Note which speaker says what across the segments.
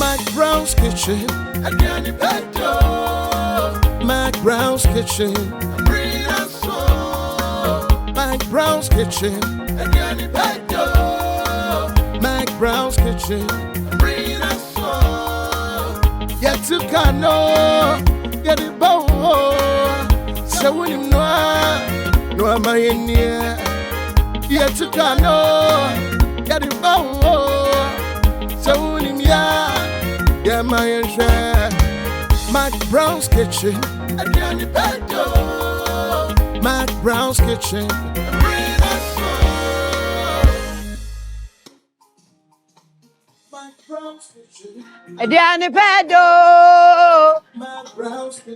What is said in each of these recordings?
Speaker 1: McBrown's kitchen. Adriani Pedo. McBrown's kitchen. McBrown's kitchen. Adriani Pedo. McBrown's kitchen. Yet to Kano. Get it bow. So when you know, no am I in here. Yet to Kano. Get it bow. So when you know, yeah, my share. McBrown's kitchen. Adriani Pedo. McBrown's kitchen.
Speaker 2: Adriani Pedo.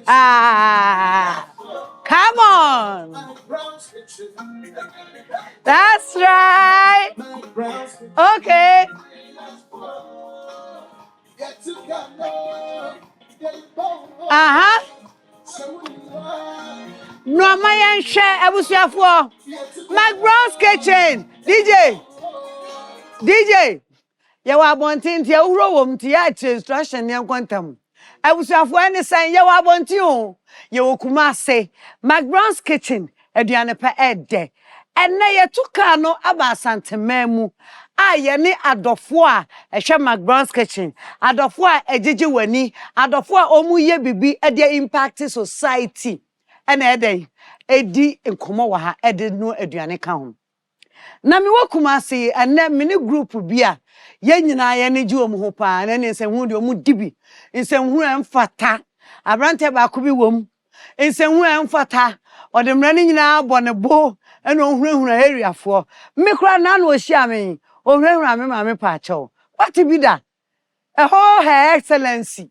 Speaker 2: Ah, come on. That's right. Okay. No, my share. I was here for McBrown's kitchen. DJ. You are wanting to room to instruction and quantum. I was have when they say you are wanting you kumase McBrown's kitchen, Adriana per ed. And na ye tuka no aba santememu. Aye ne adofo a ehwe McBrown's kitchen. Adofo a ejiji wani, adofo a omu ye bibi e dey impact society. And edi enkomo wa ha edi no aduane ka ho. Na me wakumase ene mini group bia ye nyina ye ne ji omu ho pa na ne nsɛm de omu dibi nsɛm hu emfata abrante ba ko bi wom nsɛm hu emfata ode mra ne nyina abɔ ne bo ene ohurahura heriafo me kura na na ohia me ohurahura me ma me pa akyɛw what be that a whole her excellency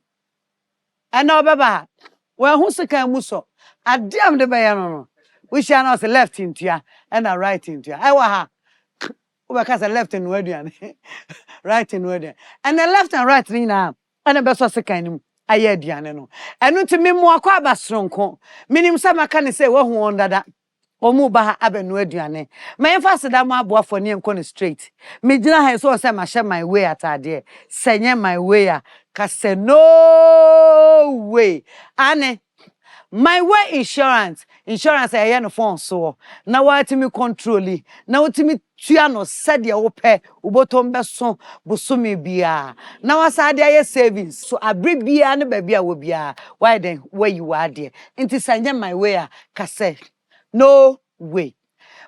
Speaker 2: ana obeba we hu sika mu so adiam de be ye no we shall not left into ya and right into ya I wa ha because left and right and and the left and right now and the best was a kind of aye diane no and no to me more kwa basronko minim sama can say what who under that or move back abenu aduane my fast that my boy for near corner straight me dina ha so say ma share my way at ade senye my way a ka say no way ane my way insurance I no phone so na what me controlly na what me tua no said ya wo pe ubotom beso bosome bia na wasade aye savings so abre bia ne ba bia wo bia why then where you are there nti sanye my way a ka say no way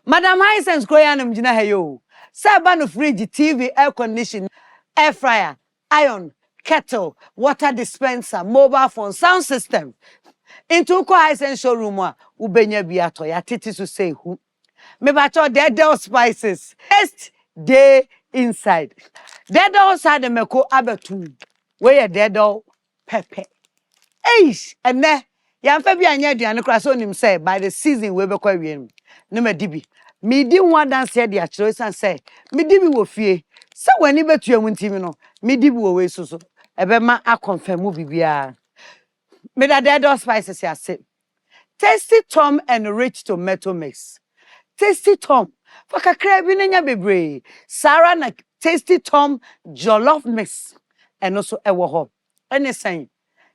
Speaker 2: madam Hisense groyanam gina hayo say ba no fridge TV air condition air fryer iron kettle water dispenser mobile phone sound system into ko Hisense showroom a ubenya bi ato ya titi so say who me ba cho dead spices first day inside dead outside the meko abetu we ye dead pepper eish ene ya mfa bi anya aduane kra so nim say by the season we be kwa wiem ne madibi me di one dance here dia chiro san say me dibi wo fie se wani betu amuntimi no me dibi wo we so ebe ma a confirm bibia me da dead spices ya say tasty tom and rich tomato mix tasty tom for kakra bi nenya bebre Sarah na tasty tom jollof mix and also ewo ho ene san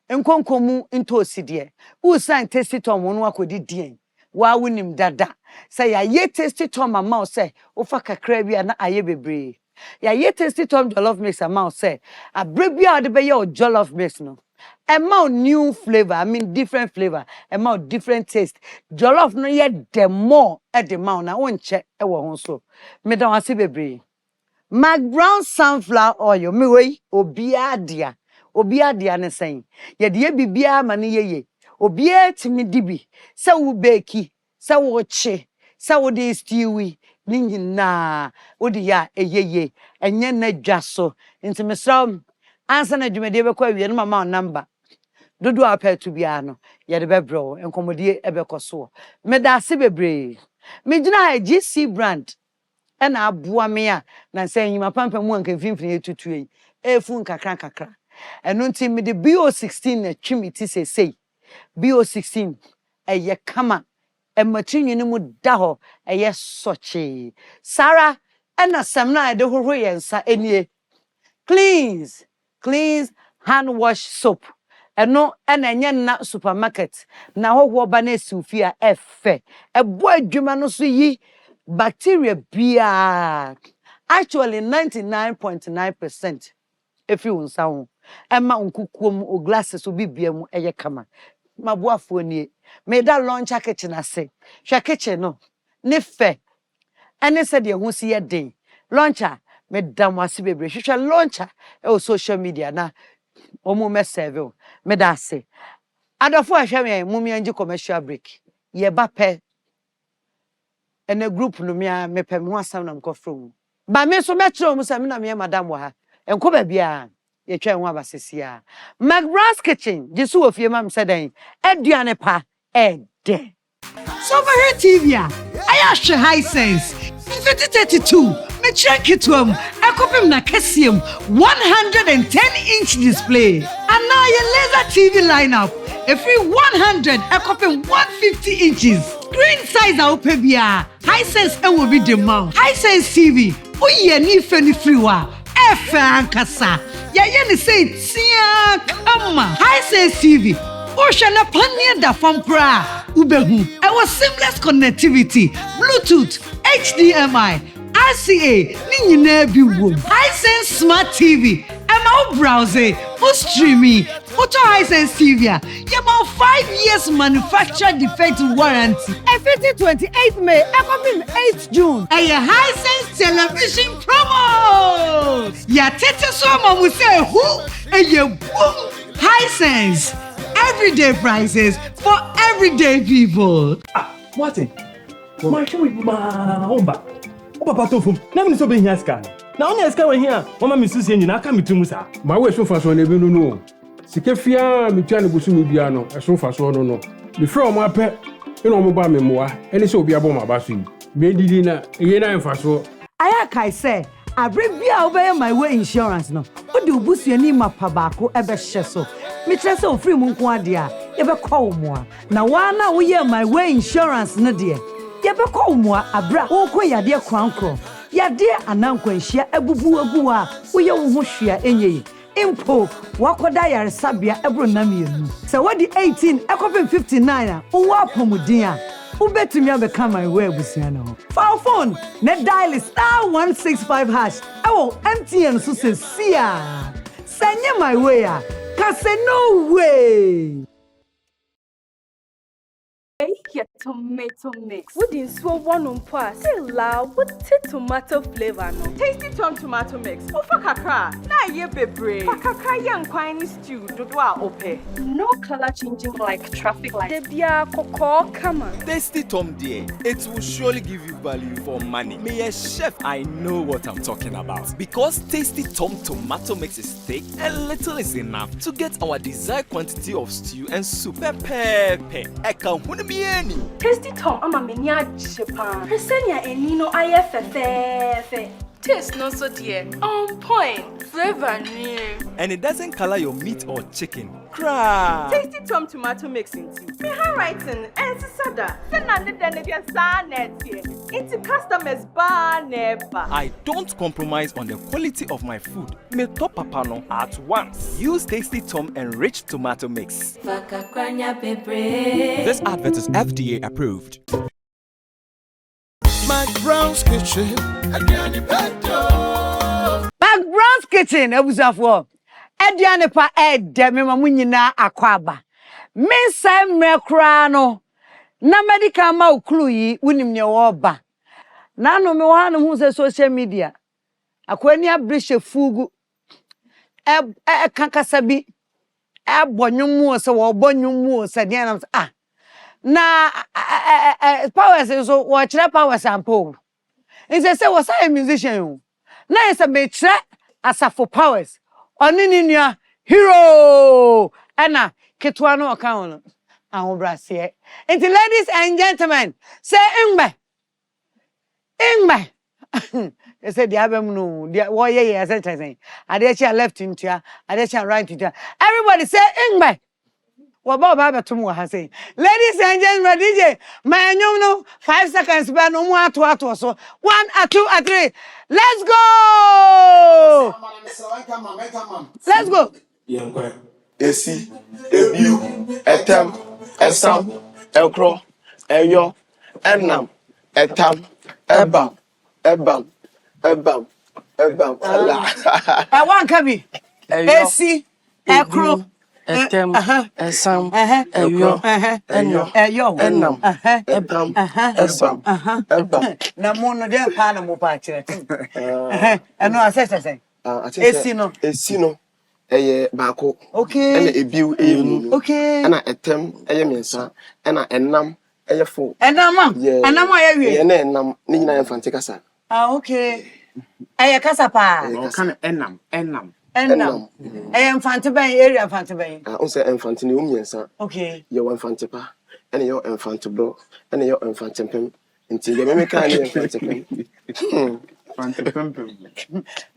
Speaker 2: enkonkomu into osidie wo san tasty tom wonu akodi dien wa wonim dada say ya ye tasty tom ama say wo fa kakra bi na aye bebre ya ye tasty tom jollof mix ama say abrebia de be ye jollof mix no amount new flavor, I mean different flavor, amount different taste. Jollof no yet the more at the amount. I won't check e wo so. Me don ase bebre. McBrown's sunflower oil, me wey obiadia. Obiadia ne sen. Ye de bibia ma ne ye. Obia timi dibi. Se wo beki, se wo che, se wo de stewi. Ni nyina, wo de ya eyeye. Enye na dwa so. Nti me sraw ansa na dwumede be kwa wie no mama number dodo apetu bia no ye de bebro enkomodie ebekoso me da se bebre me gina GC brand e na aboa me a na nsa nyima pampa mu anka finfini etutu yi efu nkakra eno nti me de BO16 na twimiti sesei BO16 eye kama ematrinwi ne mu da ho eye soche Sarah ena semna de hohoro yensa enie cleans hand wash soap. Eno enye na supermarket na ho ba na esufia efe ebo adwuma no so yi bacteria bia actually 99.9% efi unsa ho ema nkukuom o glasses obi bia mu eye kama maboafo nie me da launcher kitchen ase hwe kitchen no ne fe ene se de hu si ye den launcher me da mo ase bebre hwe launcher e social media na omo me serve me da ase adofo ahwe me mumi anji commercial break ye ba pe ene group no me pe me wasam na mkofro ba me so metro mu se me na me madam wa ha enko ba bia ye twa ho abasesia McBrown's kitchen jisu ofie mam se dan aduane pa ede
Speaker 3: Over here TV Ayasha Hisense 2032 me check it home ekopim na kesiem 110-inch display and now your laser TV lineup every 100 ekopim 150 inches screen size opebia Hisense will be the mount Hisense TV oye ni feni friwa efe ankasa ye ni say tia kama Hisense TV Oshana panya da fampra ubehu. I was seamless connectivity, Bluetooth, HDMI, RCA, ni nyina bi wo. Hisense Smart TV, McBrown's browser, streaming, photo Hisense TV. About 5 years manufacturer defect warranty.
Speaker 2: Effective 28th May, coming 8th June.
Speaker 3: A Hisense television promo. Ya tete so mamu say who? A boom Hisense. Everyday prices for everyday people.
Speaker 4: Martin. Martin with my omba. Oba patofum. Na me so be here scan. Na only scan we here. Mama me susu nyina aka me tumu sa.
Speaker 5: Ma we so fa so na ebi no. Sike fia me tua ne busu me bia no. E so fa so no no. Me frɛ o ma pɛ. E no mo ba me moa. Ene se obi abo ma ba so yi. Me didi na eye na mfa so.
Speaker 2: Aya kai say abrebia obey my way insurance no. Wo de obusu ani mapa baako ebe hye so. Me trese ofri mu nko ade a ye be call mo a na wa na wo ye my way insurance no de ye be call mo a abra wo ko yade krankro yade anankwanhia abubu agu a wo ye wo ho hwea enye impo wakoda yare sabia ebro na mienu se wodi 18 ekopin 59 a wo apomudin a wo betumi abeka my way abusia no for phone ne dial *165# ewo MTN so se sia sanye my way a Kase no way.
Speaker 6: Your tomato mix. Wouldn't so one on pass. Say loud, what tomato flavor no?
Speaker 7: Tasty Tom tomato mix. Ofa kakra. Na ye bebre. Kakra yan kwani stew. Dodwa ope.
Speaker 6: No color changing like traffic light. Debia koko kama.
Speaker 8: Tasty Tom dear. It will surely give you value for money. Me a chef, I know what I'm talking about. Because Tasty Tom tomato mix is thick and little is enough to get our desired quantity of stew and soup. Pepe. Eka hunamieni.
Speaker 6: Tasty Tom ama menya chepa. Presenya enino ayefefe. Taste no so dear. On point. Flavor new.
Speaker 8: And it doesn't color your meat or chicken. Cry.
Speaker 7: Tasty Tom tomato mix into. Me handwriting and sada. Senande denebia sa netie. Into customers bar never.
Speaker 8: I don't compromise on the quality of my food. Me top papa no at once. Use Tasty Tom enriched tomato mix. This advert is FDA approved.
Speaker 1: McBrown's kitchen.
Speaker 2: McBrown's kitchen ebusafo aduane pa ede me mamu nyina akwaba mensa mrekra no na medical ma okulu yi unim ne wo ba na no me wa no hu se social media akwani abrishe fugu kankasa bi bonyumu se wo bonyumu se de na na powers so wo kire powers ampo nse se wo say musician na ese me kire asafo powers oni nua hero ana ketwa no account no Ahobrasie. And ladies and gentlemen, say ingbe they said the album no the I said I left into ya I right into ya everybody say ingbe Baba to mo say ladies and gentlemen DJ my no 5 seconds ba no mo ato so 1 2 3 let's go
Speaker 5: Yankwa.
Speaker 1: Esi, Ebiu, Etem, Esam, Elcro, Eyo, Enam, Etam, Ebam, Ebam, Ebam, Ebam.
Speaker 2: I want Kabi. Esi, Ekro,
Speaker 9: Etem, Esam, Eyo, Enam,
Speaker 1: Ebam, Esam, Ebam.
Speaker 2: Na mono de pa na mo pa kire. Eno asese. Esi no.
Speaker 1: Esi no. Eye baako.
Speaker 2: Okay.
Speaker 1: Ena ebiu enu.
Speaker 2: Okay.
Speaker 1: Ena etem eye miensa. Ena enam eye fo.
Speaker 2: Enam aye wie.
Speaker 1: Ye na enam ni nyina ye fante kasa.
Speaker 2: Okay. Eye kasa pa.
Speaker 5: O kan enam.
Speaker 2: Eye mfante ban area mfante ban.
Speaker 1: Unse enfante ni miensa.
Speaker 2: Okay.
Speaker 1: Ye wan fante pa. Ena ye enfante bro. Ena ye enfante pem. Nti ye me kan ye enfante pem.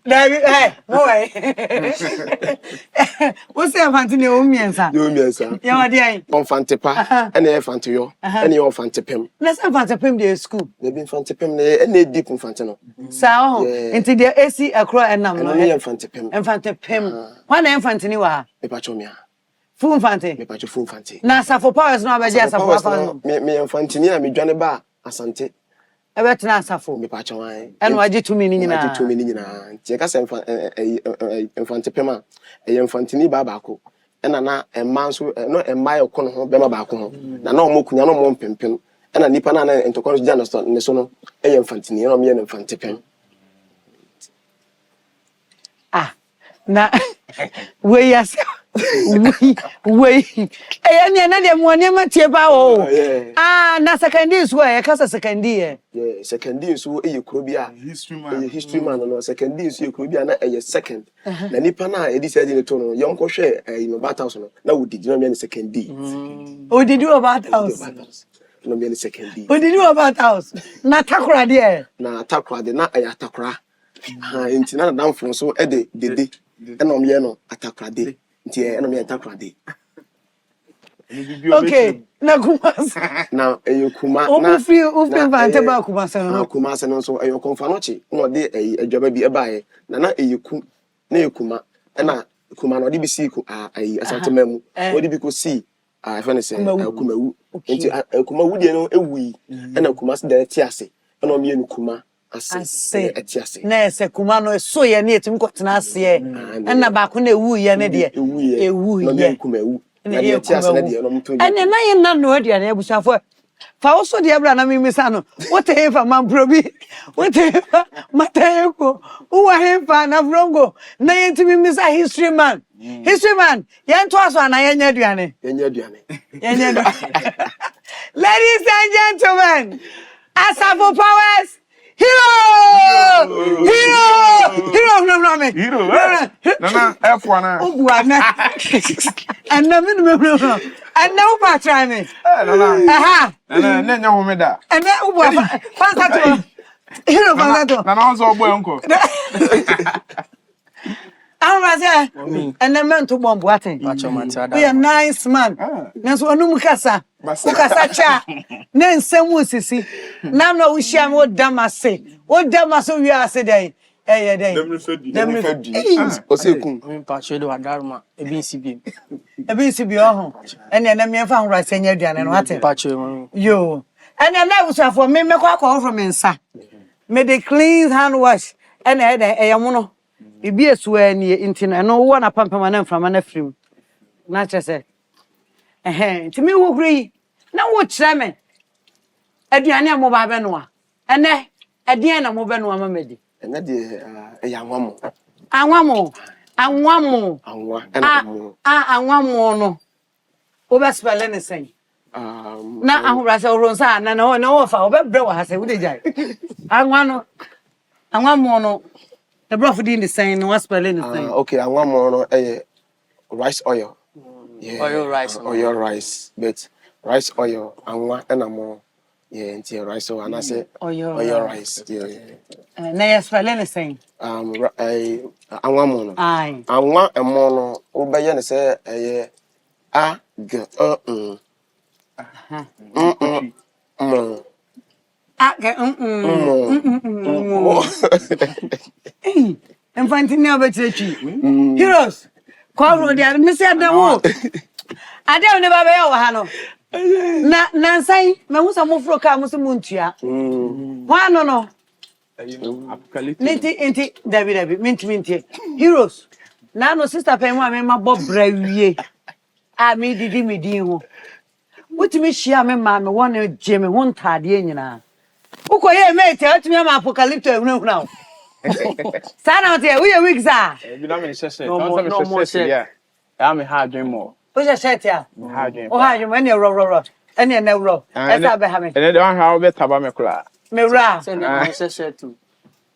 Speaker 2: David, hey, boy. What's the fancy o miensa?
Speaker 1: Yo miensa.
Speaker 2: Ya wadi ai.
Speaker 1: On fante pa, ena ye fante yo, ena ye fante pem.
Speaker 2: Let's have fante pem dey school.
Speaker 1: Ne bi fante pem na ena deep fante no.
Speaker 2: Sa ho. Nti dey AC akro enam no.
Speaker 1: Ena ye fante pem.
Speaker 2: Enfante pem. Wan na enfante ni wa?
Speaker 1: Me pa cho mia.
Speaker 2: Full fante.
Speaker 1: Me pa cho full fante.
Speaker 2: Na safo powers no abeje safo afa.
Speaker 1: Me enfante ni na me dwane ba asante.
Speaker 2: Ebetena asafo.
Speaker 1: Me pa cho wan.
Speaker 2: Eno age tumi ni nyina.
Speaker 1: Age tumi ni nyina. Ti ka se enfante pem a enfante ni ba ko. Ena na emma so no emma ye ko no ho be ma ba ko ho. Na na omokunya no mo mpempem. Ena nipa na na entokon gya no so ne so no enfante ni no me ye enfante pem.
Speaker 2: Ah. Na we yes. We enya na de mo ne ma tie ba o. Na secondary so e kasa secondary
Speaker 1: Yeah, secondary so e kuro bi a history man no secondary so e kuro bi a na e second. Na nipa na e di say di to no yon ko hwe no bata house no na wo didi no me secondary.
Speaker 2: O didi about house.
Speaker 1: No me secondary.
Speaker 2: O didi about house. Na takura de
Speaker 1: na takura de na e atakura. Ha enti na dan fon so e de dede. E no me no atakura de. Nti e no me atakura de.
Speaker 2: Okay, na kumasa.
Speaker 1: Na kuma
Speaker 2: na ufi vante ba kumasa no.
Speaker 1: Kumasa no so eyo konfa no chi no de adwaba bi e baaye na eyiku na ekuma na kuma no de bi si ku asante mamu o de bi ko si fa ne se kumawu nti kumawu de no ewui na kumasa de ti ase na o me enu kuma ase eti ase
Speaker 2: na ese kuma no so ye na etim kwotena ase ye na ba ko na ewu ye ne de ewu ye
Speaker 1: kumawu na ye ti ase na de no mto
Speaker 2: ene na ye na no aduane abusafo fa wo so de abra na mimisa no what e fa mamprobi what e fa matayeko uwa he fa na frongo na ye ti mimisa history man ye nto aso na ye nya aduane ladies and gentlemen, Asafo Powers Hero no me.
Speaker 10: Hero. Nana F1.
Speaker 2: Obuana. And na me no. And now pa try me.
Speaker 10: Nana. Nana nya wo me da.
Speaker 2: And na obuana. Fansato. Hero fansato.
Speaker 10: Nana on so boy uncle.
Speaker 2: Ahobrasie. And na man to bomb watin. We are nice man. Na so onum kasa. Ukasa cha. Na nsemu sisi. Na no we share mo damase. O damase we ase dey. Dey. Dem fedi.
Speaker 1: Osekun.
Speaker 9: Me pa chedo adaruma ebi nsibi
Speaker 2: ho. Ene na me fa Ahobrasie nya aduane no watin.
Speaker 9: pa chedo.
Speaker 2: Yo. And na usafo me mekwa from nsa. Me dey clean hand wash. Ene eyamo no. Ibi esuwa ni intina no wo na pampama na mframa na frim na chese ntimi wo huri na wo kire me aduane a mo ba be no a ene aduane na mo be no ama medi
Speaker 1: ene de anwamo
Speaker 2: anwamo no wo be spell ne sen na Ahobrasie oronsa na wo fa wo be bre wa hase wo de jai anwamo no the broth in the same, no spelling the same.
Speaker 1: Okay, I want more rice oil. Yeah, oil rice. But rice oil, I want more. Yeah, into rice oil, and I say oil rice. Yeah.
Speaker 2: Now spelling the same.
Speaker 1: I want more.
Speaker 2: Aye.
Speaker 1: I want a mono. Obey say
Speaker 2: Infantini abechechi. Heroes. Kwa dia me se da wo. Ade o ne ba be wo ha no. Na nsai me hu sa mofro ka mo se muntua. Wa no. Nti David minti heroes. Na no sister pen wa me ma bo bra wie. A me didi me din ho. Wotimi hia me ma me wona je me ho ntade nyina. Ukoye mate otimi ma apocalypse ehunahuna. Sana ote we week za.
Speaker 10: Bi na me sheshe.
Speaker 9: No more shit.
Speaker 10: Yeah. I'm a hard dream more.
Speaker 2: O je shirt ya.
Speaker 10: Hard dream.
Speaker 2: O ha you ene ro. Ene na ro. Esa be ha me.
Speaker 10: And then how be taba me kula.
Speaker 2: Me ra.
Speaker 9: Send me shirt too.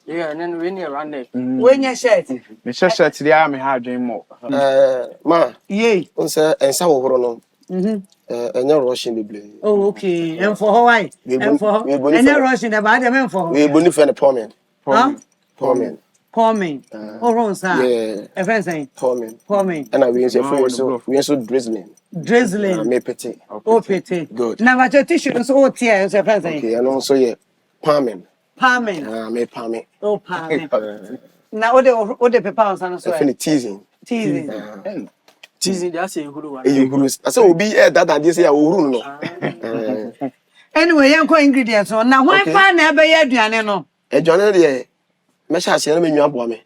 Speaker 9: Yeah, and then we near around there.
Speaker 2: When your shirt.
Speaker 10: Me sheshe today I'm a hard dream more.
Speaker 11: Ma.
Speaker 2: Ye.
Speaker 11: Unse ensa wo horo no. Enya rushing beble.
Speaker 2: Oh, okay. And for Hawaii. And for enya rushing the bad men for.
Speaker 11: We boni fe ne pomen.
Speaker 2: Huh?
Speaker 11: Pomen.
Speaker 2: Oh, wrong, sir.
Speaker 11: Yeah.
Speaker 2: A friend saying pomen.
Speaker 11: And we say for we so drizzling. Me petit.
Speaker 2: Oh, petit.
Speaker 11: Good.
Speaker 2: Now what your tissue so oh tear so friend saying.
Speaker 11: Okay, and also yeah, palming. Me palming.
Speaker 2: Oh, palming. Now what the paper on so.
Speaker 11: I finish teasing.
Speaker 9: Teasing that's a huru.
Speaker 11: I say obi that and this say huru no.
Speaker 2: Anyway, yanko ingredients on. Now why pan na be aduane no?
Speaker 11: Aduane dey me sha se na me nwa boa me.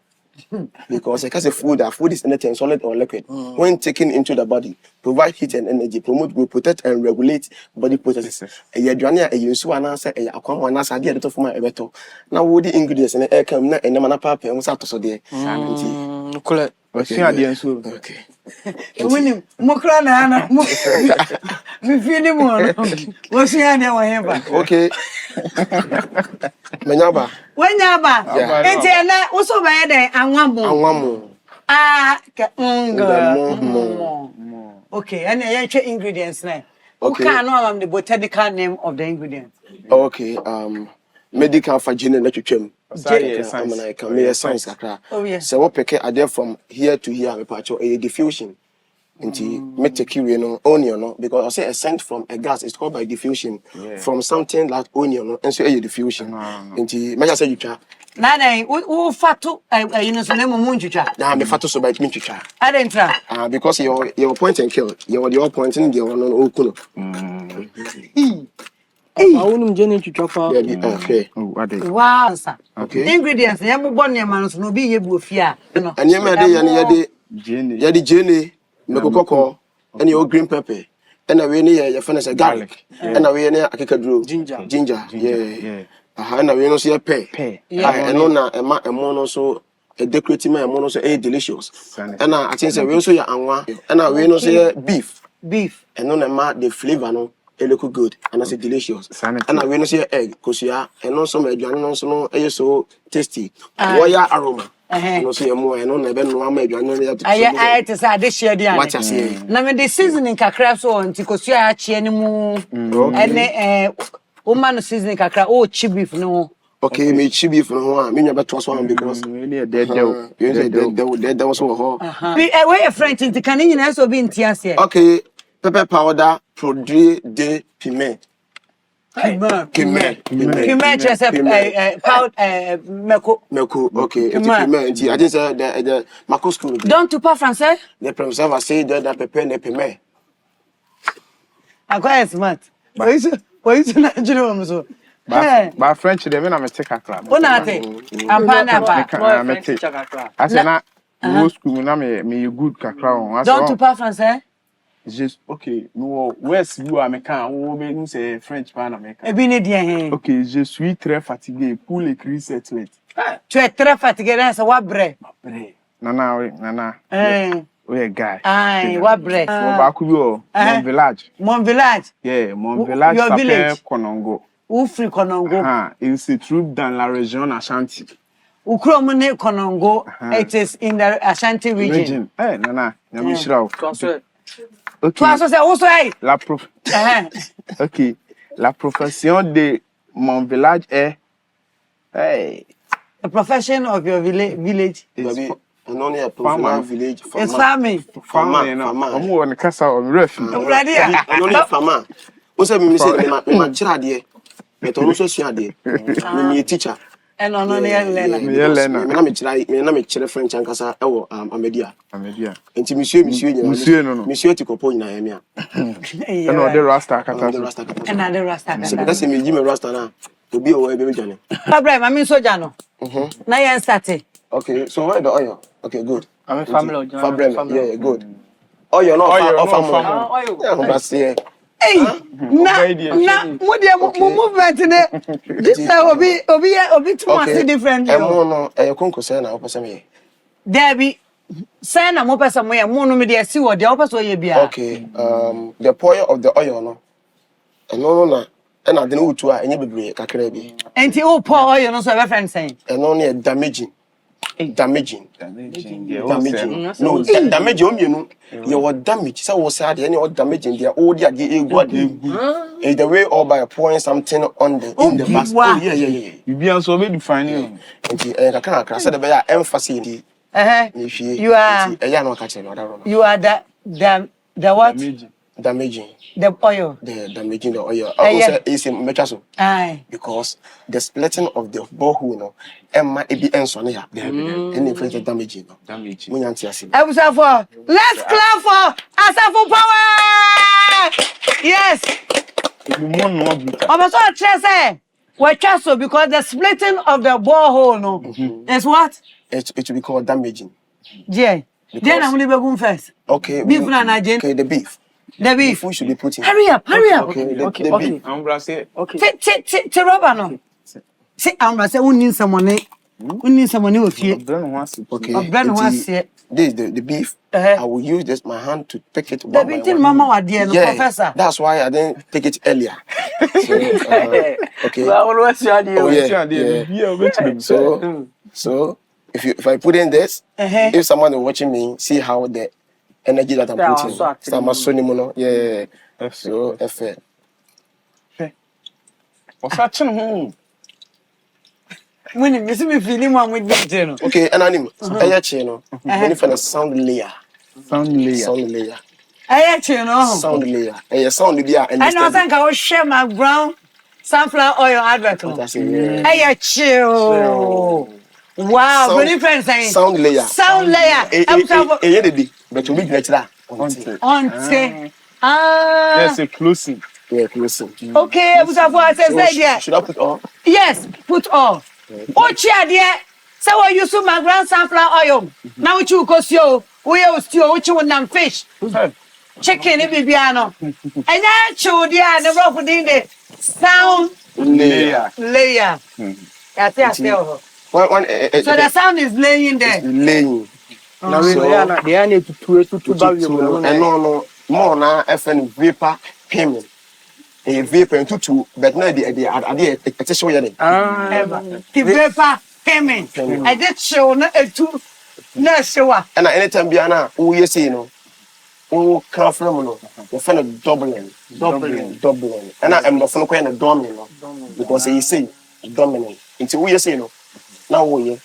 Speaker 11: Because because food is anything solid or liquid. When taken into the body, provide heat and energy, promote growth, protect and regulate body processes. Aduane a use wana say akwam wana sa dey to form ebeto. Now what the ingredients in e kam na enema na papa em sa to so dey.
Speaker 9: Correct.
Speaker 11: Okay.
Speaker 2: When mokra na na mo. Me feel mo no. Wo si ane wa heba.
Speaker 11: Okay. Menyaba.
Speaker 2: Wenyaba. Enti na wo so ba ye den anwamo. Ah, okay, and I check ingredients now. Okay. Can know the botanical name of the ingredients.
Speaker 11: Okay, medical vagina na twetwem. I can make science akra.
Speaker 2: Oh yes.
Speaker 11: So what pick are there from here to here me patcho a diffusion. Nti me take you no onion no because I say a scent from a gas is called by diffusion from something like onion no and so a diffusion. Nti me just say you twa.
Speaker 2: Na wo fatu you know so name mu ntwitwa.
Speaker 11: Na me fatu so by me ntwitwa.
Speaker 2: Adentra.
Speaker 11: Because your point and kill. Your point in the one no okuno.
Speaker 9: I won't join into Joffa.
Speaker 11: Okay.
Speaker 2: Wow, sir.
Speaker 11: Okay.
Speaker 2: Ingredients, ya mo bon yama no bi ye bu ofia. No.
Speaker 11: And yama de ya de jene, mekokoko, and your green pepper. And we near your furnace garlic. And we near akekadro. Ginger. Yeah. And we no see a pay. And no a mono so a decorative man mono so delicious. And I think we also ya anwa. And we no see beef. And no na the flavor no. It look good and I say delicious. And I will say egg, because you are and also my no so tasty. Why aroma? No say more and on never no maybe
Speaker 2: I to say this year.
Speaker 11: What I say.
Speaker 2: Now when the seasoning kakra so on because you are chi anymore and woman seasoning kakra oh chi beef no.
Speaker 11: Okay, me chi beef no me never trust one because
Speaker 10: really dead there was so
Speaker 2: where a French in the canning also be in tiasia.
Speaker 11: Okay. Pepper powder, produit de piment.
Speaker 2: Piment just powder
Speaker 11: Meko, okay. Piment. I just the Marco school.
Speaker 2: Don't tu pas français?
Speaker 11: Le professeur va say that pepper ne piment.
Speaker 2: I quite smart. Why is not you so?
Speaker 10: But French they mean I'm a take a class.
Speaker 2: Onate. Ampana
Speaker 10: ba. I say na go school na me good kakra.
Speaker 2: Don't tu pas français?
Speaker 10: Just okay. No, where's you American? Ou bien c'est French pan American.
Speaker 2: Et bien bien.
Speaker 10: Okay, je suis très fatigué pour écrire cette lettre.
Speaker 2: Tu es très fatigué là, c'est what bre?
Speaker 10: Nana. We guy.
Speaker 2: Aïe, what bre?
Speaker 10: Bakuyo, mon village.
Speaker 2: Mon village.
Speaker 10: Yeah, mon village s'appelle Konongo.
Speaker 2: Où free Konongo?
Speaker 10: Il se trouve dans la région Ashanti.
Speaker 2: Ukromone Konongo, it is in the Ashanti region.
Speaker 10: Eh, Nana, Nyamishra.
Speaker 2: Okay.
Speaker 10: Ok. La profession de mon village est. Hey.
Speaker 2: The profession of your village
Speaker 11: is farmer. Village.
Speaker 2: It's farming.
Speaker 10: Farmer. I'm on the casa of refuge.
Speaker 11: I'm farmer. What's up, me say, my children, but also see a day. Me teacher.
Speaker 2: And on Lena.
Speaker 11: Me chere French ankasa ewo Amedia. Enti monsieur monsieur tikopo nyina ya me a.
Speaker 10: And all the rasta kata.
Speaker 2: And the rasta.
Speaker 11: Se because me gi me rasta na obi o e be jane.
Speaker 2: Abraham, I mean soja no. Na yen start.
Speaker 11: Okay, so where the oil? Okay, good.
Speaker 9: I'm a family.
Speaker 11: Yeah, good. Oil no oil. Yeah,
Speaker 2: hey, na movement ne. This obi too much different.
Speaker 11: No, konko say na opese me.
Speaker 2: There be say na mo pese mo ye mo no me dey see wo dey opese ye bia.
Speaker 11: Okay, the point of the oil no. No na and I didn't to any bebre kakra bi.
Speaker 2: Enti o pour oil no so be friend saying.
Speaker 11: No na damaging. No, damage omienu. You were damage. So was sad any damaging their old the the way or by pouring something on the in the basket. Yeah.
Speaker 10: You be also be defining.
Speaker 11: Kakra said the emphasis.
Speaker 2: You are the what?
Speaker 11: Damaging.
Speaker 2: The oil.
Speaker 11: The damaging the oil. Also is in mechaso.
Speaker 2: Aye.
Speaker 11: Because the splitting of the borehole no Emma e be enso ne ya. Any friends damaging no. Damaging.
Speaker 2: Abusafo, let's clap for Asafo power. Yes. Obaso say we chaso because the splitting of the borehole no is what?
Speaker 11: It will be called damaging.
Speaker 2: Yeah. Then I'm going to first.
Speaker 11: Okay.
Speaker 2: Beef na Jen.
Speaker 11: Okay, the beef.
Speaker 2: The beef.
Speaker 11: We should be putting.
Speaker 2: Hurry up.
Speaker 11: Okay, the beef.
Speaker 10: Okay.
Speaker 2: Te rubber no. See, I'm say we need someone. We need someone who fear.
Speaker 11: Okay. This is the beef. I will use this my hand to pick it.
Speaker 2: The beef mama was there, no professor.
Speaker 11: That's why I didn't take it earlier. Okay. So if I put in this, if someone is watching me, see how the energy that I'm putting. Yeah. So fair.
Speaker 10: What's happening?
Speaker 2: When you see me feeling one with the
Speaker 11: okay, and anim. Channel. When you sound layer. Sound layer.
Speaker 2: Sound layer.
Speaker 11: Sound layer.
Speaker 2: And I think I will share my brown sunflower oil advert. Wow, very friends saying
Speaker 11: sound layer.
Speaker 2: Sound layer.
Speaker 11: But you meet that.
Speaker 10: Yes, a closing.
Speaker 11: Yeah, closing.
Speaker 2: Okay,
Speaker 11: should I put all?
Speaker 2: Yes, put all. Oh, chia dear. So I use McBrown's sunflower oil. Now you go see we are still which one fish. Chicken Bibiano. And I show dear the rough in the sound layer. So the sound is laying there.
Speaker 11: Laying.
Speaker 9: Now they are need to
Speaker 11: no more now FN vapor payment. A vapor and two, but no the show the
Speaker 2: vapor payment. I did show no two no show.
Speaker 11: And anytime Biana, who you see no. Oh, come from no. The fan doubling. And I am the phone quite a dominant because he say dominant. Until we say no. Now we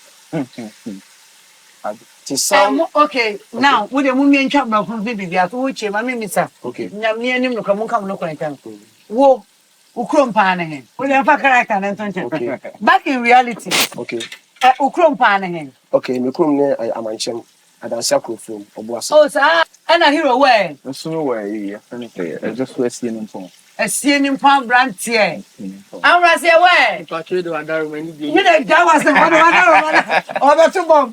Speaker 2: okay, now with the mummy and chap from baby, I told you, my minister. Okay, Yamian, no come no content. Whoa, Ukrum Panahan. We have a character and back in reality. Okay, Ukrum Panahan.
Speaker 11: Okay, Mikrum, I am mentioned at a circle film of was.
Speaker 2: Oh, sir, and a hero way.
Speaker 10: There's no way, I just was seeing him for.
Speaker 2: A seeing pound brand here. I'm going to say, where?
Speaker 9: But you don't know when you
Speaker 2: that was the one or the 2 bomb.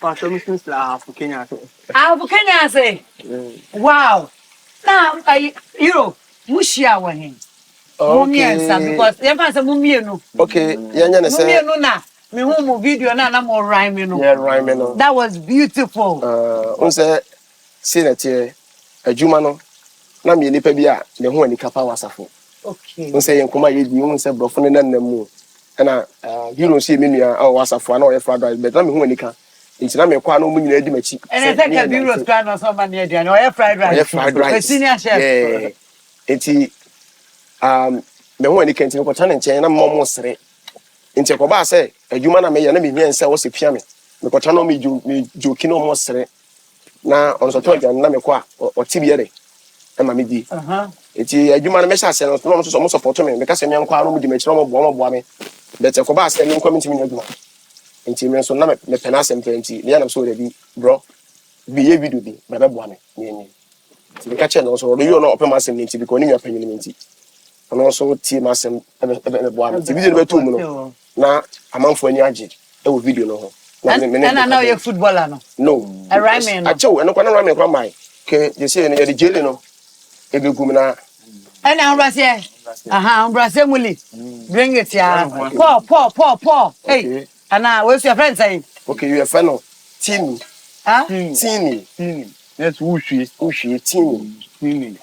Speaker 9: But I'm Kenya.
Speaker 2: Kenya say, wow. Now, you, Mushia were him. Because there was a mummy.
Speaker 11: Okay, Yana say,
Speaker 2: me home video and I'm more rhyming.
Speaker 11: Yeah, rhyming.
Speaker 2: That was beautiful.
Speaker 11: Also, see that here, a Jumano. Na me nipa bia ne ho ani kapa wasafo
Speaker 2: okay
Speaker 11: no say yenkoma ye di no say brofo ne nan mu na hero see me nua a wasafo na o ye fried rice but na me ho ani ka nti na me kwa na o mu nyina di machi
Speaker 2: and say ka hero squad no so man e dia no o ye fried rice senior chef
Speaker 11: nti me ho ani ka nti ko tan nchen na mo sere nti ko ba say adwuma na me ye na me hia nse wo se pia me ko tan no me joki no mo sere na on so to dia na me kwa o tibie de Emma Midi. It's a human message, and so support me because I'm young, me But ko ba say no come ntimi nyaduma. Nti me so na me pena sempenti. Ne na so ready bro. Be ye video bi, bra be boa me. Ne. Nti me ka che no so odo yo no opem asem nti because ni nyapanyin nti. Ono so tie masem e boa me. Nti video no betu mu no. Na amanfo ani age e wo video no ho.
Speaker 2: Na now you footballer no.
Speaker 11: No.
Speaker 2: A rhyme no.
Speaker 11: Acho eno kwa na rhyme kwa mai. Ke je say no ye de jele no. E be gum na.
Speaker 2: And Ahobrasie. Ahobrasie muli. Bring it here. Paul. Hey. Anna, where's your friend saying?
Speaker 11: Okay, you a friend of Timmy.
Speaker 2: Huh?
Speaker 11: Timmy.
Speaker 10: Yes,
Speaker 11: Ushi, Timmy.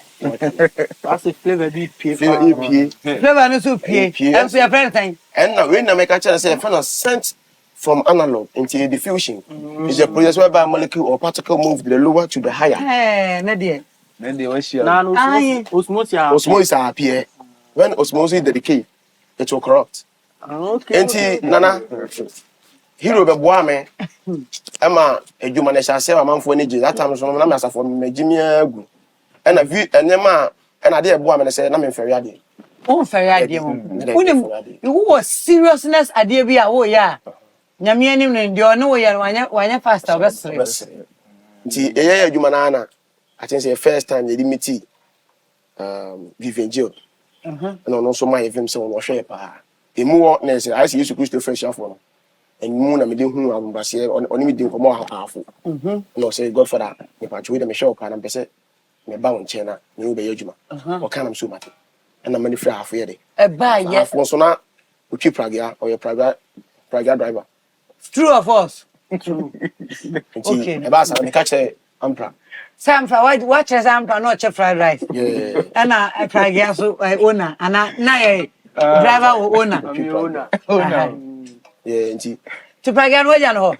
Speaker 9: That's a flavor be pay.
Speaker 2: Flavor no soup pay. And so your friend saying.
Speaker 11: And now when I make a chance say friend of sent from analog into diffusion. It's a process whereby a molecule or particle move the lower to the higher.
Speaker 2: Eh, Nadia.
Speaker 10: Then they was here.
Speaker 11: Osmosis appear. When osmosis the decay, it will corrupt.
Speaker 9: Okay.
Speaker 11: Nana Hero be boa me. Emma edwuma na sha se amanfo energy that time so na me asafo me gimi agu. E na vi enema e na de boa me say na me mfere ade.
Speaker 2: Oh mfere ade mo. Unim you was seriousness ade bi a wo ya. Nyame anim no ndio no wo ya wanya faster obesere.
Speaker 11: Nti eye edwuma na na I think say first time they meet Vivian Jill. No no so my film so no hwe pa. Emu na say I see you supposed to fresh afọ no. And moon na me dey hu Ahobrasie oni me dey komo afọ. No say God for that. Me pa chwe dey me show kan am pese me ba won che na me wo be yadwuma. O kan am so mate. And na mani free afọ ye dey.
Speaker 2: E ba ye.
Speaker 11: Afọ so na otwi pragia or your pragia driver.
Speaker 2: True of us.
Speaker 11: Okay. E ba sa me ka che ampra.
Speaker 2: Sampa, what is Sampa not fried rice?
Speaker 11: Yeah.
Speaker 2: And I try gas owner, and I driver owner.
Speaker 11: Yeah, nti.
Speaker 2: To Pragan, what you know?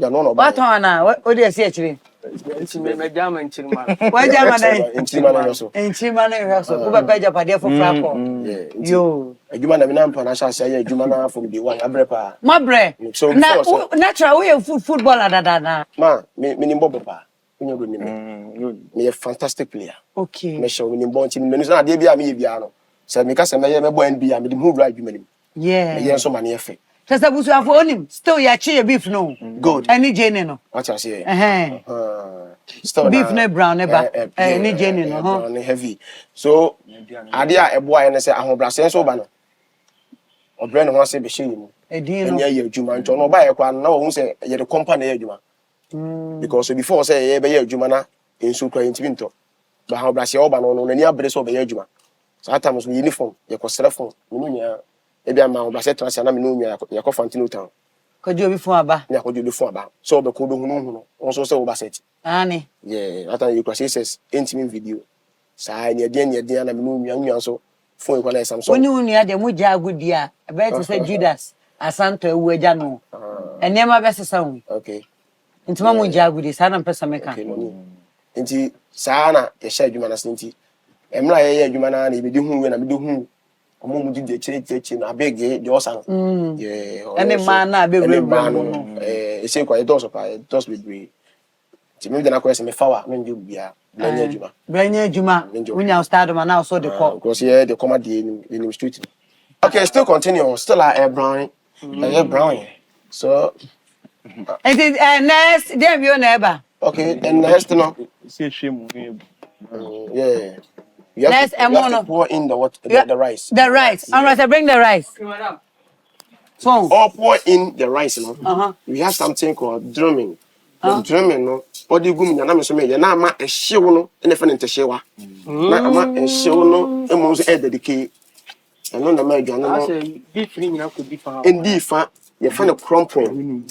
Speaker 11: No.
Speaker 2: What on? What do you say actually?
Speaker 9: It's me German children.
Speaker 2: Why German?
Speaker 11: In Chimano.
Speaker 2: In Chimano, so over Paja Padia for Franco.
Speaker 11: Yeah.
Speaker 2: Yo.
Speaker 11: A human of Nampa, I shall say, Jumana from the one Abrepa.
Speaker 2: My bread.
Speaker 11: So
Speaker 2: natural way of footballer than
Speaker 11: Ma, meaning Boba. Me a fantastic player.
Speaker 2: Okay.
Speaker 11: Me show me born team. Me no dey bia me biano. Say me ka say me boy NBA me dey move right human.
Speaker 2: Yeah.
Speaker 11: Me so money effect.
Speaker 2: Just a busu afo onim. Still ya chi beef no.
Speaker 11: Good.
Speaker 2: Any jene no.
Speaker 11: What I say?
Speaker 2: Still beef no brown eba. Any jene no.
Speaker 11: Brown heavy. So ade a eboa ne say Ahobrasie so ba no. Obre no ho say be hye mu.
Speaker 2: Edin no.
Speaker 11: Enya ye adwuma nto no ba ye kwa na wo say ye the company ye adwuma. Because before say ye be ye adwuma na enso kwa ntimi nto. Ba Ahobrasie oba no nani abre so be ye adwuma. So at times uniform ye ko serefon me nya e bia ma Ahobrasie trans na me no nya ye ko Fantino town.
Speaker 2: Ko jo bi fun aba.
Speaker 11: Nya ko jo bi fun aba. So be ko do hunu on so say oba set.
Speaker 2: Ani.
Speaker 11: Yeah, at you cross says intimate video. Sa nya de na me no nya so phone ko na Samsung.
Speaker 2: Oni unu de mu ja agudi a e be to say Judas asanto ewu eja no. Enema be sesa hu.
Speaker 11: Okay.
Speaker 2: Intima mu ja agudi sa na mpesa meka.
Speaker 11: Okay, nti sa na ye sha adwuma na senti. Emra ye adwuma na e be di hu we na me di hu. Omo mu di de cheche na abege de osan. Yeah.
Speaker 2: Any man na abege
Speaker 11: no. E say kwa e dos pa, e dos be gree. Ti me de na kwese me fawa me nje bia.
Speaker 2: Branya adwuma. Unya start man now so the call.
Speaker 11: Because here the come the street. Okay, still continue. Still a brown. Brown. So
Speaker 2: it is next dem you never.
Speaker 11: Okay, and next no.
Speaker 10: Say shame.
Speaker 11: Yeah. You have to pour in the rice.
Speaker 2: The rice. All right, I bring the rice.
Speaker 11: So, or pour in the rice, no. We have something called drumming. Drumming, no. What do you go na me so me na ma ehye wo no e na fa ne ntehyewa. Na ma ehye wo no e mo so e dedicate. E no na ma adwane no.
Speaker 9: Beef ni nyina ko beef ha.
Speaker 11: Endi fa ye fa ne crumping.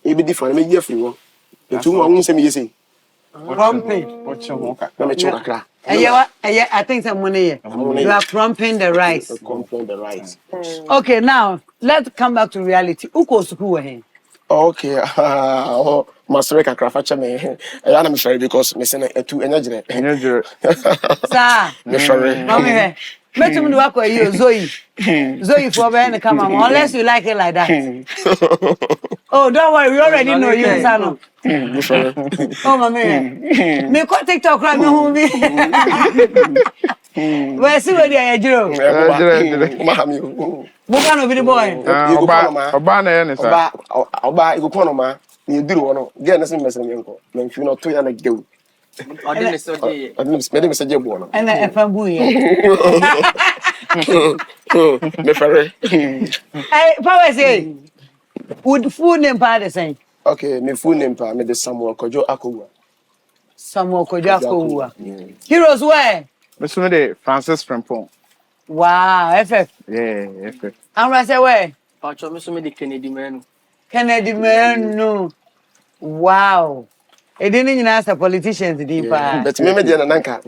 Speaker 11: E bi different me ye free wo. Etu mo hu se me ye sei.
Speaker 2: Crumping.
Speaker 11: Na me chura kra.
Speaker 2: I think someone here. You are crumping the rice.
Speaker 11: Crumping the rice.
Speaker 2: Okay, now let's come back to reality. Uko school here.
Speaker 11: Okay. Oh, Master Krafacha me. I am sorry because me send a two energy.
Speaker 2: Sir.
Speaker 11: Me sorry.
Speaker 2: Come here. Let me work with you, Zoe. Zoe for behind the camera, unless you like it like that. Oh, don't worry, we already know you, Sano. Oh, my man. Me call TikTok right me home. Where see where they are, Jiro? Bukan obi the boy.
Speaker 10: Oba na ye ne sa.
Speaker 11: Oba you go ma. You do one. Get na sem mesem yenko. Men fi no to ya na gew.
Speaker 9: Ode ne so je.
Speaker 11: Ode me message bo no.
Speaker 2: And the fambu ye.
Speaker 11: Me fare.
Speaker 2: Hey, power say. Would full name pa the same?
Speaker 11: Okay, me full name pa me the Samuel Kojo Akogua.
Speaker 2: Samuel Kojo Akogua. Heroes where?
Speaker 10: Me so de Francis Frempong.
Speaker 2: Wow, FF.
Speaker 10: Yeah, FF.
Speaker 2: I'm say where?
Speaker 9: Pacho me so me de Kennedy man.
Speaker 2: Kennedy man no. Wow. E didn't even ask the politicians di pa.
Speaker 11: But me dey na nanka.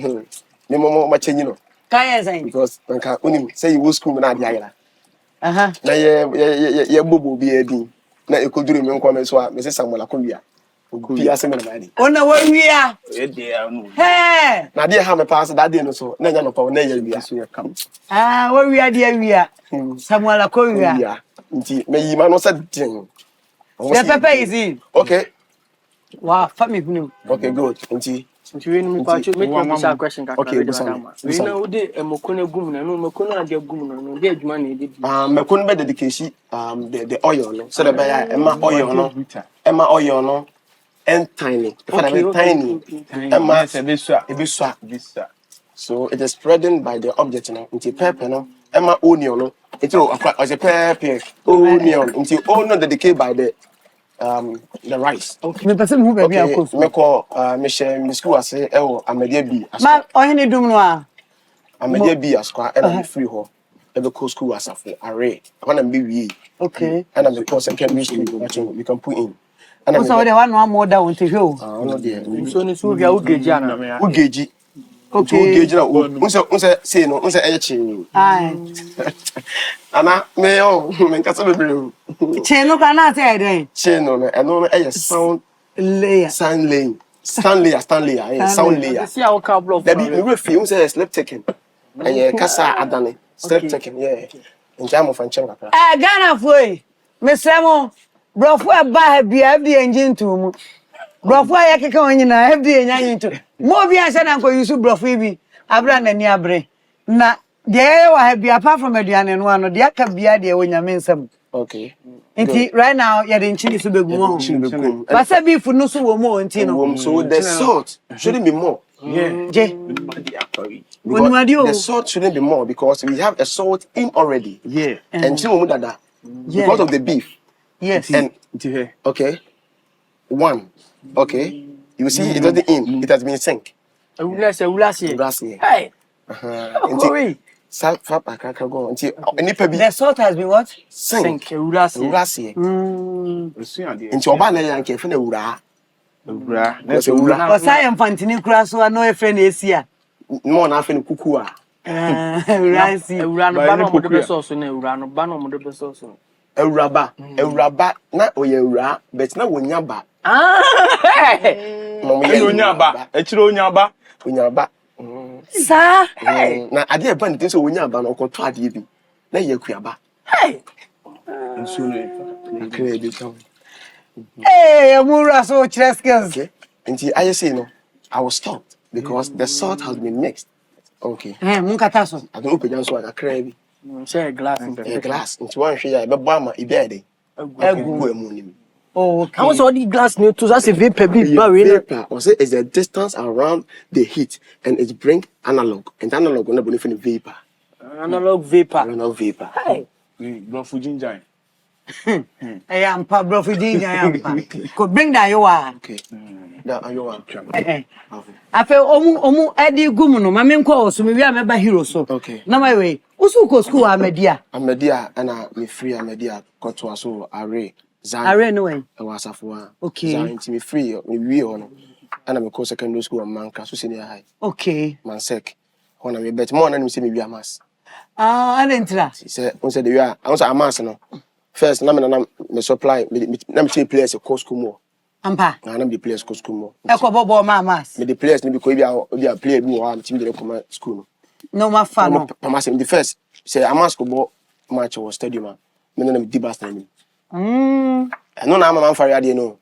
Speaker 11: Me mo change no.
Speaker 2: Kai say
Speaker 11: because nanka unim say you school na dia yela.
Speaker 2: Na
Speaker 11: ye bobo bi edi. Na ekoduru me nkwa me so a me say Samuel Akogua. Obi ase me na mani.
Speaker 2: Ona wa wia.
Speaker 10: E dey anu.
Speaker 2: Hey.
Speaker 11: Na dia ha me pass that day no so. Na nya no pa na ya wia so ya kam.
Speaker 2: Ah, wa wia dia wia. Samuel Akogua.
Speaker 11: Yeah. Nti me yi ma no say den.
Speaker 2: The pepper is in.
Speaker 11: Okay.
Speaker 2: Wow, family hunu.
Speaker 11: Okay, good. Nti
Speaker 9: we no Pacho make me question ka.
Speaker 11: Okay,
Speaker 9: we na wo de emokona gum na no emokona ade gum no de adwuma na e de.
Speaker 11: Mekon be dedication the oil no. So the be ya ema oil no. Ema oil no. And tiny. Tiny. Ema ebisua. So it is spreading by the object no. Nti pepper no. Ema onion no. It was a pepper onion. Nti onion dedicated by the rice.
Speaker 2: Okay. Me person who be akọ.
Speaker 11: Me call me share me school ase e wo Amedia B.
Speaker 2: Ma ohene dum no a.
Speaker 11: Amedia B askwa e na me free ho. E be call school asafo array. When am be wi.
Speaker 2: Okay.
Speaker 11: And am the course secondary school we can put in. And
Speaker 2: am so the one no more down to hwe.
Speaker 11: No there.
Speaker 9: So ni so bia ugeji ana.
Speaker 11: Ugeji. Okay. Ugeji na unse say no unse e chi.
Speaker 2: Ai.
Speaker 11: Ana me o me nkasa bebre.
Speaker 2: Che no kana say den.
Speaker 11: Che no no no e sound
Speaker 2: layer.
Speaker 11: Sound layer. Sound layer. Sound layer.
Speaker 9: See how ka block.
Speaker 11: There be me refi unse slip taking. And kasa adane. Slip taking. Yeah. Njamo fanchem kakra.
Speaker 2: Ghana foi. Me semo brofo e ba ha bia FD engine to mu. Brofo ya keka onyina FD enyanyin to. Mo bia se na nko yusu brofo bi abra na ni abre. Na de wa ha bia apart from aduane no ano de aka bia de wonyame nsam.
Speaker 11: Okay.
Speaker 2: Inti right now ya de nchini so begum ho. But say beef no so wo mo nti no.
Speaker 11: So the salt shouldn't be more.
Speaker 2: Yeah. Je.
Speaker 11: The salt shouldn't be more because we have a salt in already.
Speaker 10: Yeah.
Speaker 11: And dada. Because of the beef.
Speaker 2: Yes.
Speaker 11: And okay. One. Okay. You see it doesn't in. It has been sink.
Speaker 9: Ewulasi. Hey.
Speaker 2: The salt has been what?
Speaker 11: Sink. Ewulasi. Nti oba na yan ke fe na ewura. Ewura.
Speaker 2: Because I am fantini kura so no e friend esia.
Speaker 11: No na fe kuku a.
Speaker 2: Ewurasi.
Speaker 9: Ewura no ba no mo de be so so na ewura no ba no mo de be so so.
Speaker 11: Ewuraba na oye ewura but na wonya ba.
Speaker 10: Onyaba. Echiro
Speaker 11: onyaba.
Speaker 2: Sa.
Speaker 11: Na ade e ba ntin so onyaba na okoto ade bi. Na ye kuaba.
Speaker 9: Hey.
Speaker 2: Hey, amura so cheskes.
Speaker 11: Okay. Nti I say no. I was stopped because the salt has been mixed. Okay.
Speaker 2: Mun kata so.
Speaker 11: I don't open so akra bi.
Speaker 9: Share glass.
Speaker 11: Glass. Nti wan hwe ya e be bo ama e be ade. Egu emu ni.
Speaker 2: Oh, okay.
Speaker 9: How much all the glass new to that's a vapor big
Speaker 11: vapor. Or say is the distance around the heat and it bring analog. And analog on the vapor.
Speaker 9: Analog vapor.
Speaker 11: Analog vapor.
Speaker 9: Hey.
Speaker 10: Brofu ginger.
Speaker 2: I am pa brofu ginger I am pa. Could bring that you are.
Speaker 11: Okay. That you are.
Speaker 2: I feel omu edi gumu no mame nko so me wi ameba hero so.
Speaker 11: Okay.
Speaker 2: Na my way. Usu ko school Amedia.
Speaker 11: Amedia and me free Amedia got to so array.
Speaker 2: Array no way.
Speaker 11: I was afwa.
Speaker 2: Okay.
Speaker 11: Zan me free me on. And I'm go secondary school on Manka so senior high.
Speaker 2: Okay.
Speaker 11: Mansek. When I bet more than me say me a mass.
Speaker 2: Adentra.
Speaker 11: Say on say the we are. I was a mass no. First na me supply na me take players course school more.
Speaker 2: Ampa.
Speaker 11: Na the players course school more.
Speaker 2: E ko bobo ma mass.
Speaker 11: Me the players ni be ko be a player bi wo team dey come school.
Speaker 2: No ma fa no.
Speaker 11: Mass the first say a mass ko bo match was stadium. Me na me di bas na ni. No na man for ade no.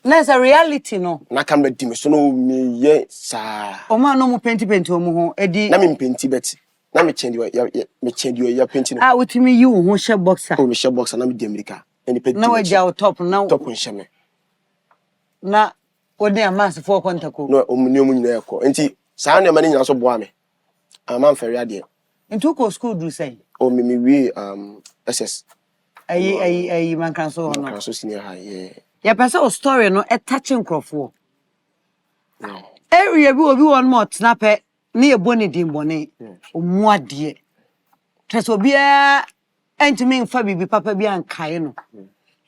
Speaker 2: That's a reality no.
Speaker 11: Na camera di me so no me ye sa.
Speaker 2: O ma no mu penti omo ho edi.
Speaker 11: Na me penti beti. Na me chendi ya penti no.
Speaker 2: Ah utimi yi wo ho she boxer.
Speaker 11: Oh me she boxer na me di America. Eni penti.
Speaker 2: Na waja o top na.
Speaker 11: Top nhye me.
Speaker 2: Na odi amas for kontako.
Speaker 11: No omuni nyina yakọ. Enti saa na mani nyina so boa me. Am fere ade.
Speaker 2: Into ko school do say.
Speaker 11: O me we SS.
Speaker 2: Ayi man kan so no.
Speaker 11: Man so senior high, yeah.
Speaker 2: Ya pese o story no e touching crofo. No. Area bi obi won mo tnape na ye boni din boni. O mu ade. Treso bia entimi mfa bibi papa bia ankae no.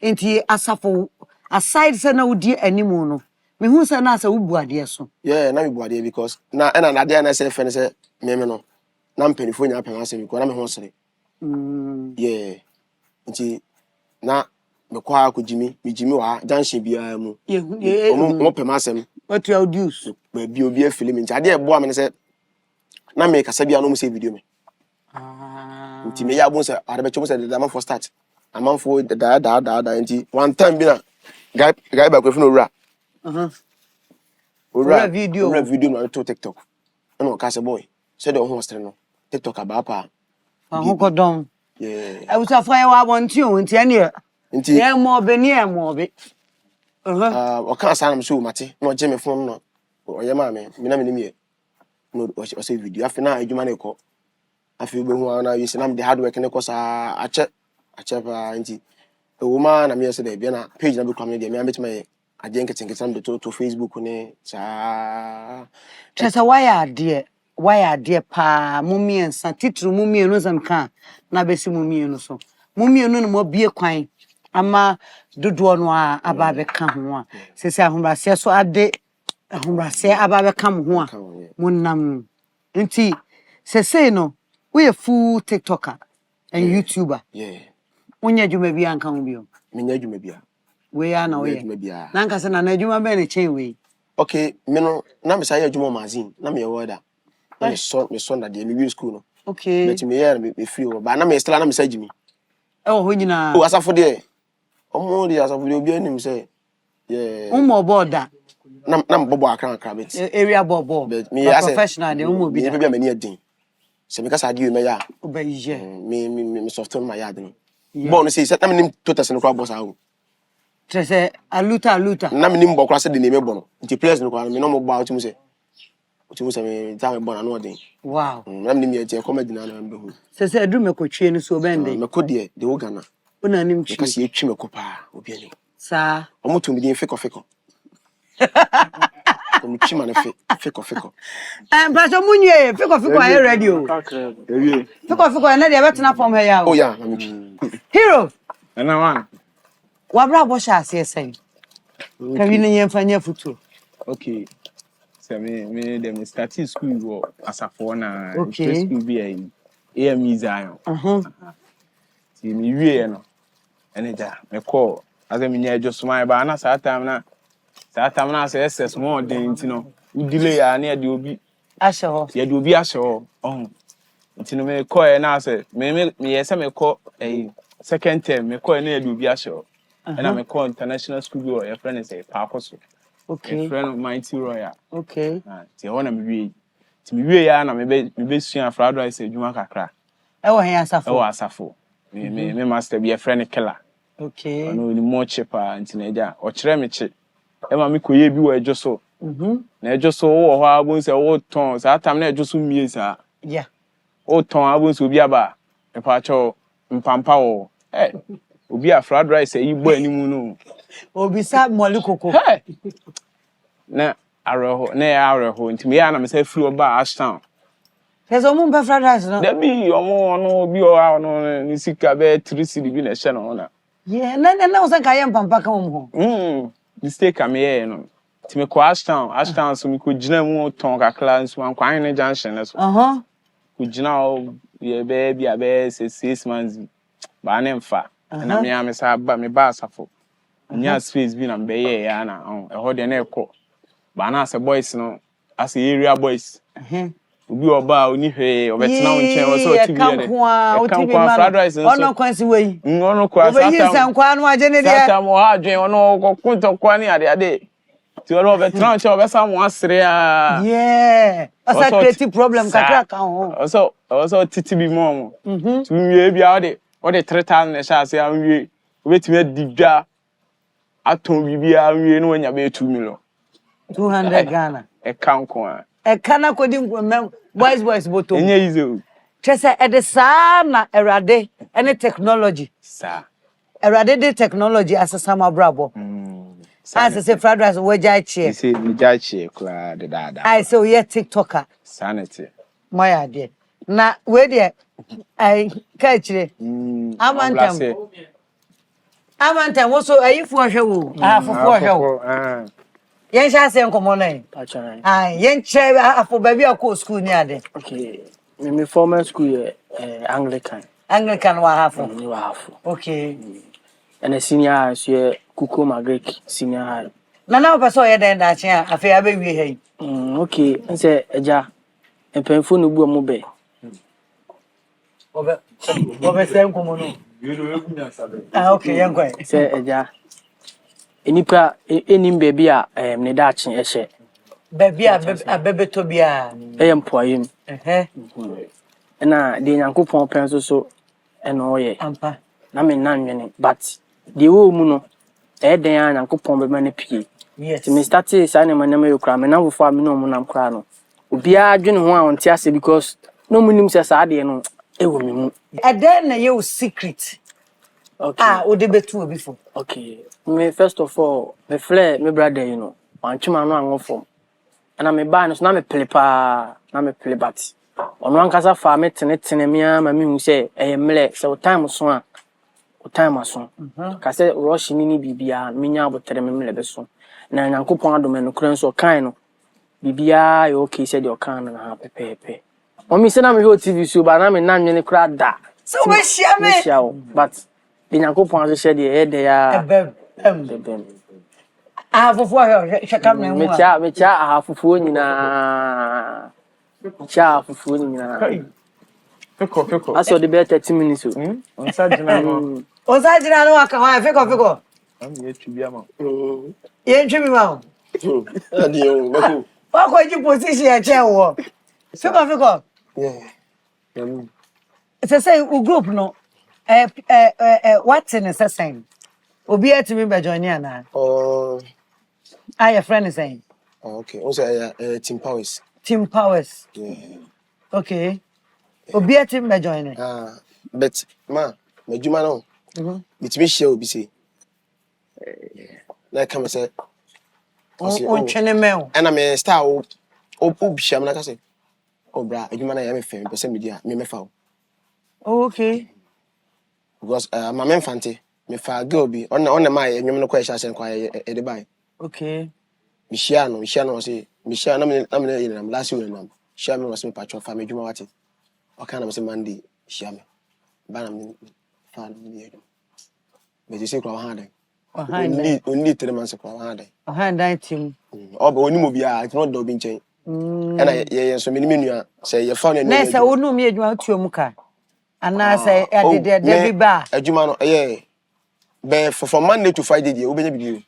Speaker 2: Enti asafo aside say na wodi animu no. Me hu say na asa wubu ade so.
Speaker 11: Yeah, na me bu ade because na na ade na say fe say me no. Na mpanifo nya pen asem because na me ho sere. Yeah. Nti na me kwa akujimi wa junction bia mu mo pem asem
Speaker 2: what you audios
Speaker 11: ba bi obi afili me nti ade ebo me say na me kasa bia no mo say video me nti me ya bo say ade be chomo say the man for start amanfo da nti one time bi na guy ba kwefo no ura ura video na to TikTok no ka say boy say the ho stre no TikTok aba pa
Speaker 2: ho kodon
Speaker 11: yeah
Speaker 2: I was afraid I want you nti ene nti e mo be ni e mo be
Speaker 11: o kan sa na me so mate no je me fon no o ye ma me na me ni no o say video afi na adwuma na ekọ afi be hu na yesi na me the hard work ne ko sa ache pa nti e wo ma na me say de bia na page na be kwam ne de me ameti me aje nketenkete na to Facebook ne sa
Speaker 2: chesa why dear pa mummy and san titru mummy no zam kan na be si mummy no so mummy no mo bie kwan ama dodo no a aba be ka ho a sese ahobrase so ade ahobrase aba be ka ho a munnam nti sese no we a full TikToker and YouTuber
Speaker 11: yeah
Speaker 2: unya djuma bia nka ho bio
Speaker 11: menya djuma bia
Speaker 2: we ya na we na nka se na djuma be ne chen we
Speaker 11: okay me no na me say djuma magazine na me order me son that me school no
Speaker 2: okay
Speaker 11: but me here me free ba na me stella na me say jimi
Speaker 2: e wo ho nyina
Speaker 11: o asafo de omo de asafo de obi anim say yeah
Speaker 2: umo border
Speaker 11: na bobo akran bet
Speaker 2: area bobo
Speaker 11: me
Speaker 2: professional de umo bi
Speaker 11: me be mani adin se me ka sa de me ya
Speaker 2: obaye
Speaker 11: me software my yard no bo no say na me nim totas no kwa boss awo
Speaker 2: trese aluta
Speaker 11: na me nim bo kwa se de ne me bo no nti players no kwa me no mo ba otimu say me time born no odin
Speaker 2: wow
Speaker 11: na me nim ye tie comedy na na be hu
Speaker 2: se adu me kotwe no so bende
Speaker 11: me ko de Uganda
Speaker 2: una nim twi
Speaker 11: ka se etwi me ko pa obi ani
Speaker 2: sa
Speaker 11: omo to me din feko omo twi ma na feko
Speaker 2: pastor munye feko aye ready o feko na de betena form he ya o
Speaker 11: oh yeah na me twi
Speaker 2: hero
Speaker 10: na one
Speaker 2: wa bra bo sha ase sen ka wi ne yemfanya futu
Speaker 10: okay me dem started school go asafo na
Speaker 2: okay.
Speaker 10: School bi AME Zion ti mi wie no ene ja me call as me nya adwo soma ba na saa time na say SS more den ti no delay ya na de obi
Speaker 2: ashe ho
Speaker 10: ya de obi ashe ho ti no me call na say me yes me call second term me call na de obi ashe ho na me call international school go your friend say Pakoso
Speaker 2: okay
Speaker 10: friend of mine Royal
Speaker 2: okay
Speaker 10: ti ho na me wie ya na me be sua frado I say adwuma kakra
Speaker 2: e wo he
Speaker 10: asafo me master be a friend Killer
Speaker 2: okay
Speaker 10: no ni more cheaper ntina eja o kire me che e ma me koye bi wo ejo so na ejo so wo ho abun se wo ton sa tam na ejo so mie sa
Speaker 2: yeah
Speaker 10: o ton abun se obi aba e pa cho mpampa wo obi a fried rice yi bo animu no
Speaker 2: obi sa moli koko
Speaker 10: na areho ntimi ya na me say free oba Ashtown
Speaker 2: kezo mu mpa fried rice no
Speaker 10: da bi omo no bi o ha no ni sika be 3 cedi bi na hye no na
Speaker 2: yeah na usan ka yem pampa ka mo
Speaker 10: mistake am here no ntimi ko Ashtown so mi ko gina mu ton kakla nso an kwan ne junction na so ko gina o ye be bi abe 6 months ba na mfa na me am sa ba me ba asafo nya space bi na be ye ya na e ho de na ekọ ba na say boys no as area boys Obi oba oni hwe obetena wo nchen wo so
Speaker 2: Yee,
Speaker 10: TV ere.
Speaker 2: Kankwa
Speaker 10: fried rice nso.
Speaker 2: Ono kwansi wei.
Speaker 10: Ono kwa
Speaker 2: Obe yinsa nkwa no agye ne de.
Speaker 10: Sata mo ha adwen ono kokunto kwa ni ade. Ti ono obetena wo nchen obesa mo asere a.
Speaker 2: Yeah. Asa creative problem kakra kan ho.
Speaker 10: Also titi bi mo. Tu wie bia o de 3000 na sha ase anwie. Obetimi adidwa aton bibia anwie no anya be 2 million.
Speaker 2: 200 Ghana.
Speaker 10: E kanko a.
Speaker 2: E kana kodi boys boto.
Speaker 10: Enye izo.
Speaker 2: Chese edesa na erade any technology.
Speaker 10: Sa.
Speaker 2: Erade de technology asesa mabrabo. As say fried rice we jai che.
Speaker 10: Say we jai che kula de dada.
Speaker 2: I say we TikToker.
Speaker 10: Sanity.
Speaker 2: My idea. Na we there I kachire. Amantam wo so ayifu ahwe wo. Fufu ahwe wo. Yen sha se nkomo nai. Yen che afo ba bi akọ school ni ade.
Speaker 9: Okay. Me formal school Anglican.
Speaker 2: Anglican wa hafo.
Speaker 9: Ni wa hafo.
Speaker 2: Okay.
Speaker 9: And a senior high so Kuko Magric senior high.
Speaker 2: Na opeso ye den da chen afi abewie hei.
Speaker 9: Okay. Nse eja empenfo no bu mo be.
Speaker 2: Obe se nkomo no. Okay, yen kwai.
Speaker 9: Se eja enipa enim baby a ne da chen ehye.
Speaker 2: Baby a bebeto bia.
Speaker 9: Empoyem. Na de Nyankopon pen so eno ye.
Speaker 2: Ampa.
Speaker 9: Na me nanwene but de wo mu no den a Nyankopon be ma ne pie.
Speaker 2: Yes.
Speaker 9: Me start say na me yokra me na wofo me no mu nam kra no. Obia adwene ho a onti ase because no mu nim se sa de no ewo me mu.
Speaker 2: Eden na you secret. Okay. O de betu obi fo.
Speaker 9: Okay. Me first of all, me flare me brother you know. Antuma no anwofo. Na me ba no so na me plepa na me play bat. Ono ankasa fa me tene me ama me hu se mle se o time so a o time aso. Ka se rush ni bibia me nya abotere me mle be so. Na Nyankopon adome no kran so kan no bibia yo okay se de o kan na ha pepepe. O mi se na me ho TV so ba na me nanwene kra da.
Speaker 2: So we share me.
Speaker 9: But the Nyankopon so share de de ya.
Speaker 2: Fufu ahwe shakam na hu.
Speaker 9: Me cha fufu nyina. Cha fufu nyina. Feko. Aso de be 30 minutes o.
Speaker 10: Onsa jina no.
Speaker 2: Onsa jina no aka wa feko.
Speaker 10: Am ye twi ama.
Speaker 2: Ye ntwi mi ma.
Speaker 11: Adi o bako.
Speaker 2: Wa ko ji position ya che wo. Feko.
Speaker 11: Yeah.
Speaker 2: It's say u group no. What's in the same? Obi atimi be join ya na. Your friend is saying.
Speaker 11: Okay. Also Team Powers.
Speaker 2: Team Powers.
Speaker 11: Yeah.
Speaker 2: Okay. Obi atimi be join.
Speaker 11: But ma, medjuma no. Bitimi share obi say. Na come say.
Speaker 2: On chene me o.
Speaker 11: And me star o bisham na ka say. Oh bra, edjuma na ya me fem, person media me fa o.
Speaker 2: Okay.
Speaker 11: Because my men fante me fa girl bi on my enwom no kwa sha sen kwa e de bai.
Speaker 2: Okay.
Speaker 11: Mishia no say Mishia na me last year na shia me was me patch fa me djuma wate. O kana me say Monday shia me. Ba na me fa me ye. Me je say kwa ha den. Only 3 months kwa ha den.
Speaker 2: Ha dan team.
Speaker 11: O ba oni mo bia it not do bi nchen. E na ye so me ni menua say ye fa no
Speaker 2: na say wonu me adwuma tuomu ka. Ana say de bi ba.
Speaker 11: Adwuma no be from Monday to Friday dey obenya bibi.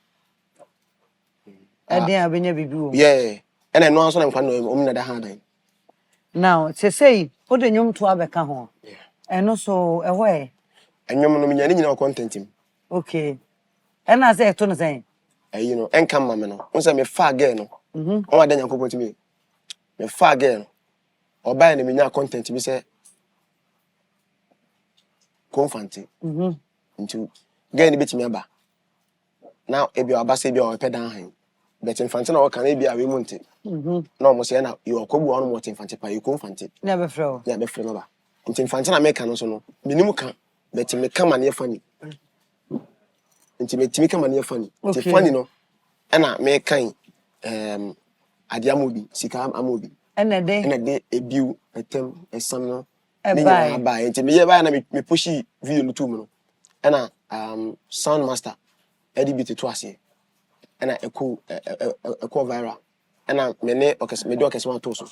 Speaker 2: Eden abenya bibi o.
Speaker 11: Yeah. And I know so na kwa no na da ha dan.
Speaker 2: Now, say o de nyom to abeka ho.
Speaker 11: Yeah.
Speaker 2: Eno so ewe.
Speaker 11: Enyom no me nyina content him.
Speaker 2: Okay. And I say to no say.
Speaker 11: You know, en kam mama no. Unsa me fa girl no. O wa da Nyankopon timi. Me fa girl no. Oba na me nya content bi say confante. Into girl ni betimi aba. Now ebi aba say bi o pe dan han. But infante na o kan ebi awe monte. No mo say na you okobu on mo infante pa you confante.
Speaker 2: Never fro.
Speaker 11: Yeah, be fro no ba. Into infante na me kan no so no. Minimu kan, but me kan man ye fani. Into me timi kan man ye fani. Into fani no. Ana me kan adiamobi, sika amobi.
Speaker 2: Ena
Speaker 11: de ebiu etem esam no. Ni ya ba. Into me ye ba na me pushi video no tu no. Ana sound master edit to ase. Ana eko viral. Ana me ne me do okese wan to so.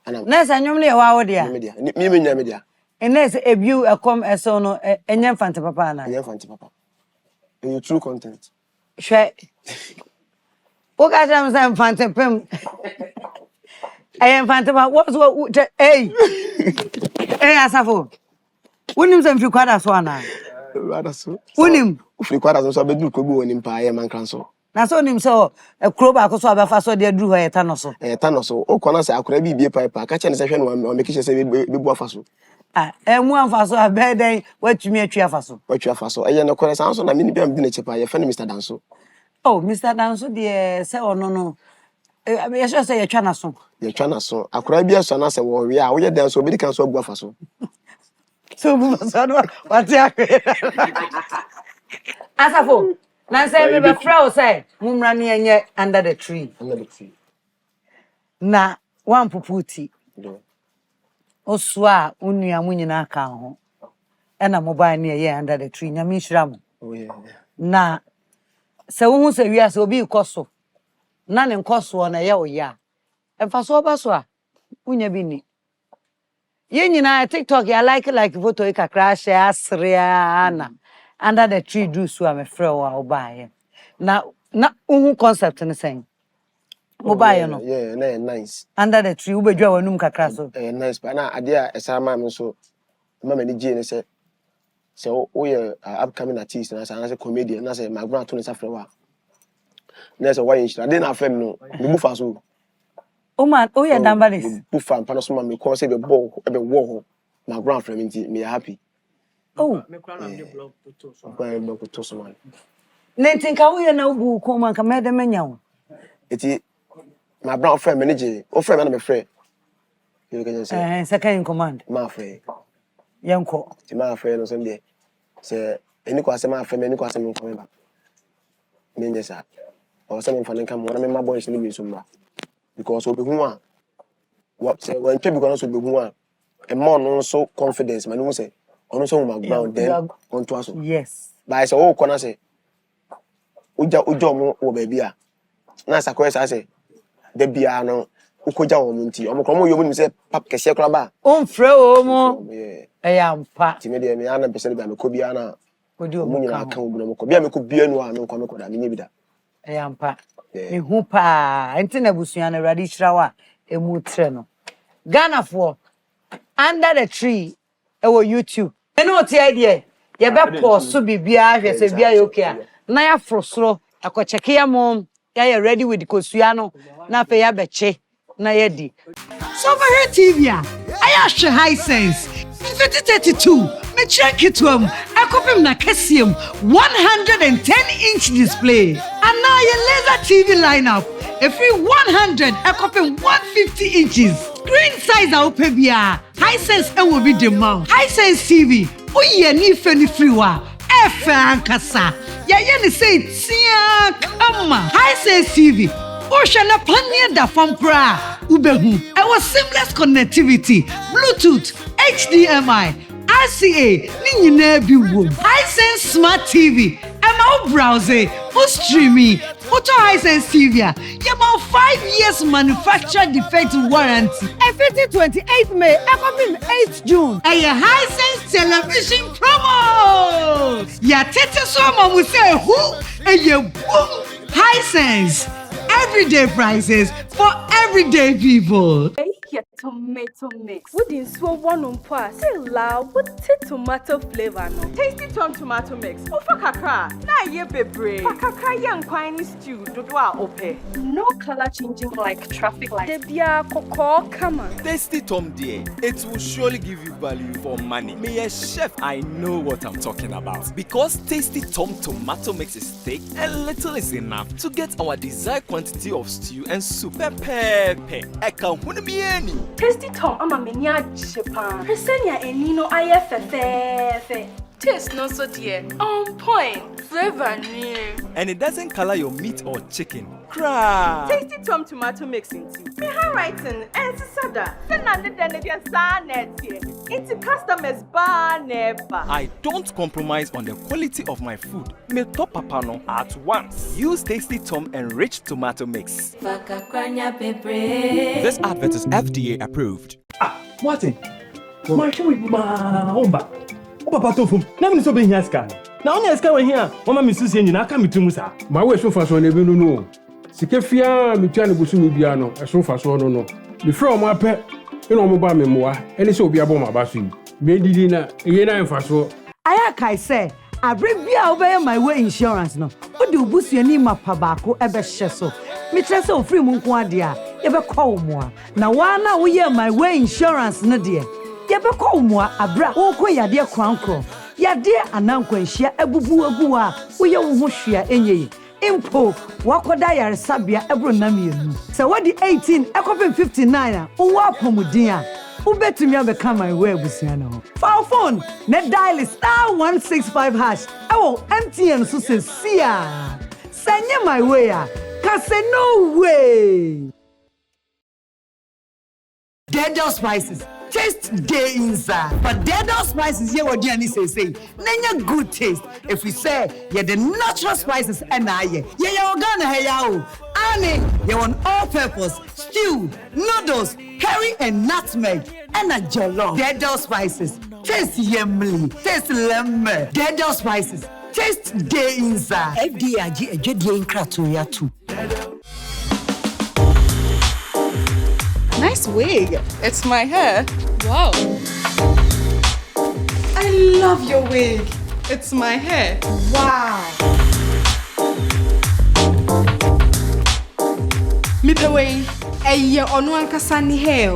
Speaker 2: Nurse anyomle e wa wo dia.
Speaker 11: Media. Me media.
Speaker 2: And nurse ebu ekom eso no enye fante papa na.
Speaker 11: Enye fante papa. You true content.
Speaker 2: Hwe. O ga jam say fante pem. Fante papa what hey. Hey asafo. Wonim say mfi kwada so ana.
Speaker 11: Kwada so.
Speaker 2: Wonim.
Speaker 11: Mfi kwada so abeduru kogu wonim pa ye man kan so.
Speaker 2: Na so nim so ekro ba ko so abafa so de aduru ho eta no so.
Speaker 11: Eta no so. O kona say akora bibie pipe ka che ne se hwe no o make sure say bebu afa so.
Speaker 2: Emu amfa so abeden watumi atwa afa so.
Speaker 11: Watwa afa so. Eye no kore san so na mini bia mdi na chepa ye fa ne Mr. Danso.
Speaker 2: Oh, Mr. Danso de say ono no. Ye sure say ye twa na so.
Speaker 11: Ye twa na so. Akora bia so na say wo we a wo ye danso obi kan so abu afa so.
Speaker 2: So bu so no what ya. Asafo, na say me be frau say mumra ne enye under the tree.
Speaker 11: Under the tree.
Speaker 2: Na wan puputi. Osua unua munyina aka ho. Ena mobile ne ye under the tree nyame hira mo.
Speaker 11: Oh yeah.
Speaker 2: Na se wo hu se wi ase obi koso. Na ne nkoso na ye oya. Emfa so ba so a unya bi ni. Ye nyina TikTok ya like photo e kakra share asria na under the tree do so am frɛ wa obaye. Na uhu concept ne sen. Obaye no.
Speaker 11: Yeah, na nice.
Speaker 2: Under the tree ubedwa wanum kakra so.
Speaker 11: Nice but na ade a esama me so mama ni je ne say o ye upcoming artist na say comedian na say McBrown's to ne sa frɛ wa. Na say why inshira dey na fam no me bu fa so.
Speaker 2: O man, o ye dambalis.
Speaker 11: Bu fa mpa no so ma me ko say be ball e be wo McBrown's frɛ me nti me happy.
Speaker 2: Oh,
Speaker 9: me crown am the blog to so.
Speaker 11: Kwa blog to so man.
Speaker 2: Nentinka wo ye na ubu ko man ka me de menya wo.
Speaker 11: Eti McBrown's frɛ me ne je. O frɛ me na me frɛ. You can say.
Speaker 2: Second in command.
Speaker 11: Ma frɛ.
Speaker 2: Yanko.
Speaker 11: Ti ma frɛ no so dey. Say eni ko asem afɛ me eni ko asem nko me ba. Me nje sa. O say me fa nka mo na me ma boys ni bi so mba. Because obi hu a what say when people because obi hu a e more no so confidence man no say ono so McBrown's then on to aso.
Speaker 2: Yes.
Speaker 11: But I say o kona say uja mo wo ba bia. Na sa ko say de bia no ukoja wo mo nti omo kromo yo mo say pap kese kra ba.
Speaker 2: On frɛ o mo. Ampa.
Speaker 11: Ti me de me ana pese bia me ko bia na
Speaker 2: odi o
Speaker 11: mo nyina kan obu no mo ko bia me ko bia no a me ko me ko da me nya bi da.
Speaker 2: Ampa. Me hu pa enti na busua na radi hirawa emu tre no. Ghana for under the tree e wo YouTube. Ene o tie de ye be pause so bibia hwe se bia yo okay na ya frosro akocheke ya mom ya ready with kosua no na fe ya beche na ya di.
Speaker 3: Super Hero TV ayahwe Hisense 22 me check it home akopim na kasiem 110-inch display and now your laser TV lineup every 100 akopim 150 inches screen size opebia Hisense e will be the mount Hisense TV oye ni feni free wa efe ankasa ye ni say tia kama Hisense TV Oshana panya da fampra ubehu. I was seamless connectivity, Bluetooth, HDMI, RCA, ni nyina bi wo. Hisense Smart TV, Hero Ahobrasie, streaming, Auto Hisense TV. About 5 years manufacturer defect warranty.
Speaker 2: Effective 28th May, coming 8th June.
Speaker 3: A Hisense television promo. Ya tete so mamu say who? A boom Hisense. Everyday prices for everyday people.
Speaker 6: Tomato mix. Wouldn't so one on pass. Say loud, what tomato flavor no?
Speaker 7: Tasty Tom tomato mix. Ofa kakra. Na ye bebre. Kakra yan kwani stew. Dodwa ope.
Speaker 6: No color changing like traffic lights. Debia koko kama.
Speaker 8: Tasty Tom dear, it will surely give you value for money. Me a chef, I know what I'm talking about. Because Tasty Tom tomato mix is thick and little is enough to get our desired quantity of stew and soup. Pepe. Eka hunimieni.
Speaker 6: Tasty Tom ama menia chepa. Presenia enino aye fefe. Taste not so dear. On point. Flavor new.
Speaker 8: And it doesn't color your meat or chicken. Cry.
Speaker 7: Tasty Tom tomato mix in tea. Me handwriting and sada. Then I need the into customers bar never.
Speaker 8: I don't compromise on the quality of my food. Me top papano at once. Use Tasty Tom enriched tomato mix. This advert is FDA approved.
Speaker 4: Martin. Martin with Omba. Oba patofum. Na me so be here scan. Na only scan we here. Mama me susu enyi na aka me tumu sa.
Speaker 5: Ma we so fa so na ebi no. Sikefia mitua busu mi bia no, so fa so no. Me frɛ omo apɛ, ina omo ba me moa. Eni sɛ obi abo ma ba so yi. Me didi na eye na mfa so.
Speaker 3: Aya kai say, abrebia obey my way insurance no. Wo de obusuani mapa baako ebe hye so. Me kyerɛ sɛ ofiri mu nko ade a, ye be call mo a. Na wa na wo ye my way insurance no de. Ye be call mo a abra wo ko yade krankro. Yade anankwanhia abubu agu a wo ye wo ho hwea enye. Impo wakoda yaresabia ebro namienu. So what the 18 ekopin 59 a wo apomudin a wo betumi abeka my way abusia na ho. Fa phone ne dial *165# ewo MTN so se sia. Sanye my way a ka say no way. Dedo spices taste day inside. But Dedo spices here what you say. Nanya good taste. If we say the natural spices and yeah organa hey yao. Ane you want all purpose stew, noodles, curry and nutmeg and a jollof. Dedo spices taste yummy, taste lemon. Dedo spices taste day inside. FDAG a jedi in kratoya too.
Speaker 12: Nice wig. It's my hair. Wow. I love your wig. It's my hair. Wow.
Speaker 13: MiPROMO, ono ankasa ni hair.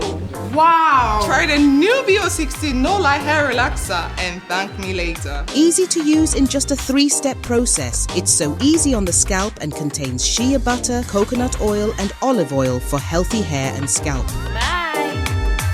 Speaker 13: Wow.
Speaker 12: Try the new BO16 No Lie Hair Relaxer and thank me later.
Speaker 14: Easy to use in just a 3-step process. It's so easy on the scalp and contains shea butter, coconut oil, and olive oil for healthy hair and scalp.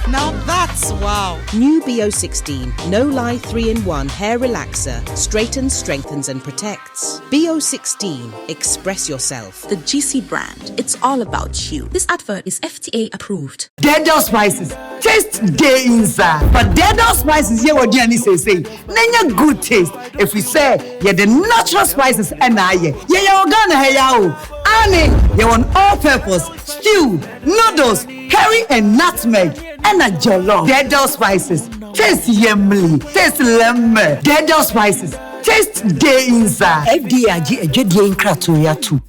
Speaker 12: Now that's wow.
Speaker 14: New BO16 No Lie 3-in-1 Hair Relaxer straightens, strengthens, and protects. BO16 Express yourself.
Speaker 15: The GC brand. It's all about you. This advert is FDA approved.
Speaker 3: Dedo spices taste day inside. But Dedo spices here what you say. Nanya good taste. If we say the natural spices and yeah organa hey yao. Ane you want all purpose stew, noodles, curry and nutmeg and a jollof. Dedo spices taste yummy, taste lemon. Dedo spices taste day inside. FDAG a jedi in kratoya too.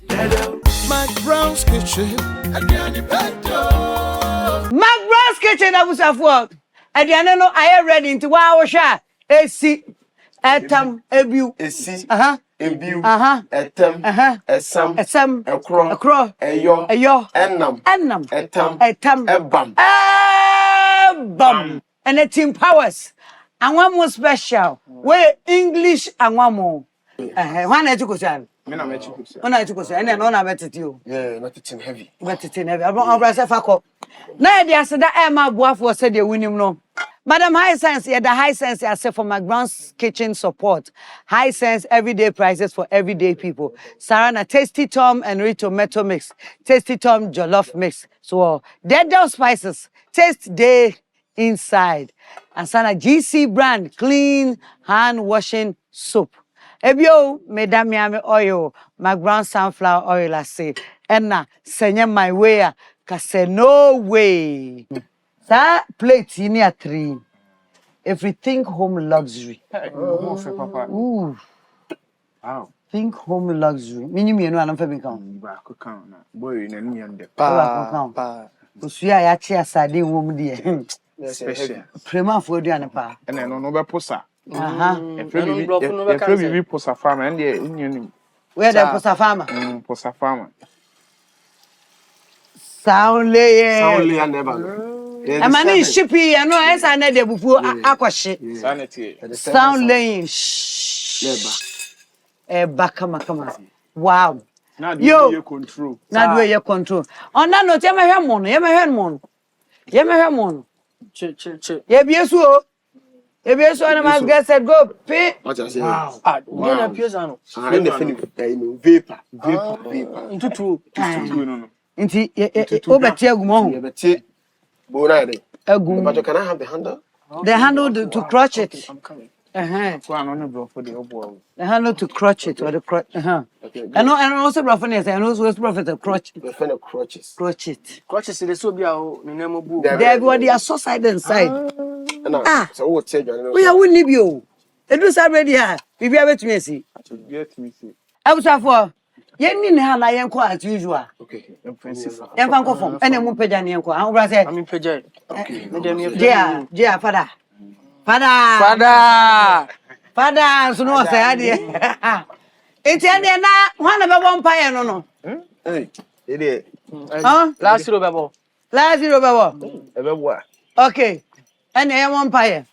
Speaker 1: McBrown's kitchen.
Speaker 2: McBrown's kitchen abusafo. Aduane no aye ready into wa wo hwa. Esi etam ebiu.
Speaker 11: Esi. Ebiu. Etem. Esam. Ekro. Eyo. Enam. Etam. Ebam.
Speaker 2: And a team powers. And one more special. We English and one more. One education. One education. And then on a better you.
Speaker 11: Yeah, not it's heavy.
Speaker 2: But it's heavy. I'm Fako. Now, there's that Emma Boafo said you win him no. Madam Hisense, the Hisense I say for McBrown's kitchen support. Hisense everyday prices for everyday people. Sarana Tasty Tom and tomato mix. Tasty Tom Jollof mix. So Dedo spices. Taste day inside. And Sana GC brand clean hand washing soap. Ebio Madam Miami oil, McBrown sunflower oil I say. Enna senye my way. Kase no way. That plate in here 3. Everything home luxury. Ooh.
Speaker 10: Wow.
Speaker 2: Think home luxury. Minimum no anam fa bi kan.
Speaker 10: Ba ko kan na. Boy na nmi ande.
Speaker 2: Pa. Osuya ya chi asade wom de.
Speaker 10: Special.
Speaker 2: Prema fo aduane pa.
Speaker 10: Ene no be posa.
Speaker 2: Aha.
Speaker 10: E bi posa farm and dey nnunim.
Speaker 2: Where the posa farmer?
Speaker 10: Posa farmer.
Speaker 2: Sound layer
Speaker 11: never.
Speaker 2: Amani shippy no esa na de bufu akwhye.
Speaker 10: Sanity.
Speaker 2: Sound laying. Kama. Wow.
Speaker 10: Now do you control.
Speaker 2: Now do you control. On that note, you may hear mono. Che.
Speaker 9: Yeah,
Speaker 2: biesu o. If you saw him, I said, go pay.
Speaker 11: What I say?
Speaker 9: Wow. Then I pierce ano.
Speaker 11: And the thing vapor.
Speaker 9: Into two.
Speaker 10: No.
Speaker 2: Inti, Obetia Gumon.
Speaker 11: Yeah, but see, Bonade.
Speaker 2: But
Speaker 11: But can I have the handle?
Speaker 2: the handle to crotch it.
Speaker 9: I'm coming.
Speaker 10: So I'm on the for the old.
Speaker 2: The handle to crotch it or the crotch. And also prophet and also prophet of crotch.
Speaker 11: The friend of crutches.
Speaker 2: Crotch it.
Speaker 9: Crutches is the Sobia, Nemo Boo.
Speaker 2: They are so side and side.
Speaker 11: So what say you?
Speaker 2: We are winning you. It was already here. We be able to me see.
Speaker 10: Get me see.
Speaker 2: I was for Yenny Hana Yanko as usual.
Speaker 11: Okay.
Speaker 2: Yanko from any Mupejani Yanko.
Speaker 9: I'm in Pejay. Okay.
Speaker 2: Dear, father. Father, so no say it's na one of one pie no.
Speaker 11: Hey, it.
Speaker 9: Last year bebo.
Speaker 2: Okay. And I one pie.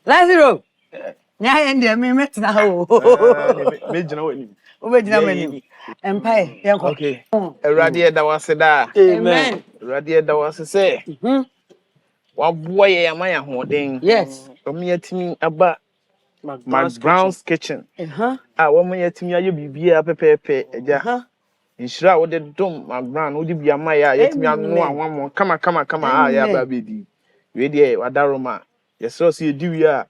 Speaker 2: Last year. Nya end me met na ho.
Speaker 10: Me jina wani.
Speaker 2: We jina mani. Empire yanko.
Speaker 10: Okay. Erade da wase da.
Speaker 2: Amen.
Speaker 10: Erade da wase say. Waboa ye amaya hoden.
Speaker 2: Yes.
Speaker 10: Omi yatimi aba McBrown's kitchen. Woman yatimi aye bibia pepepe eja. Inshira wo de dom McBrown wo de bia maya yatimi anu anwamo kama ya ba bedi. We de wadaroma. Yeso se edi a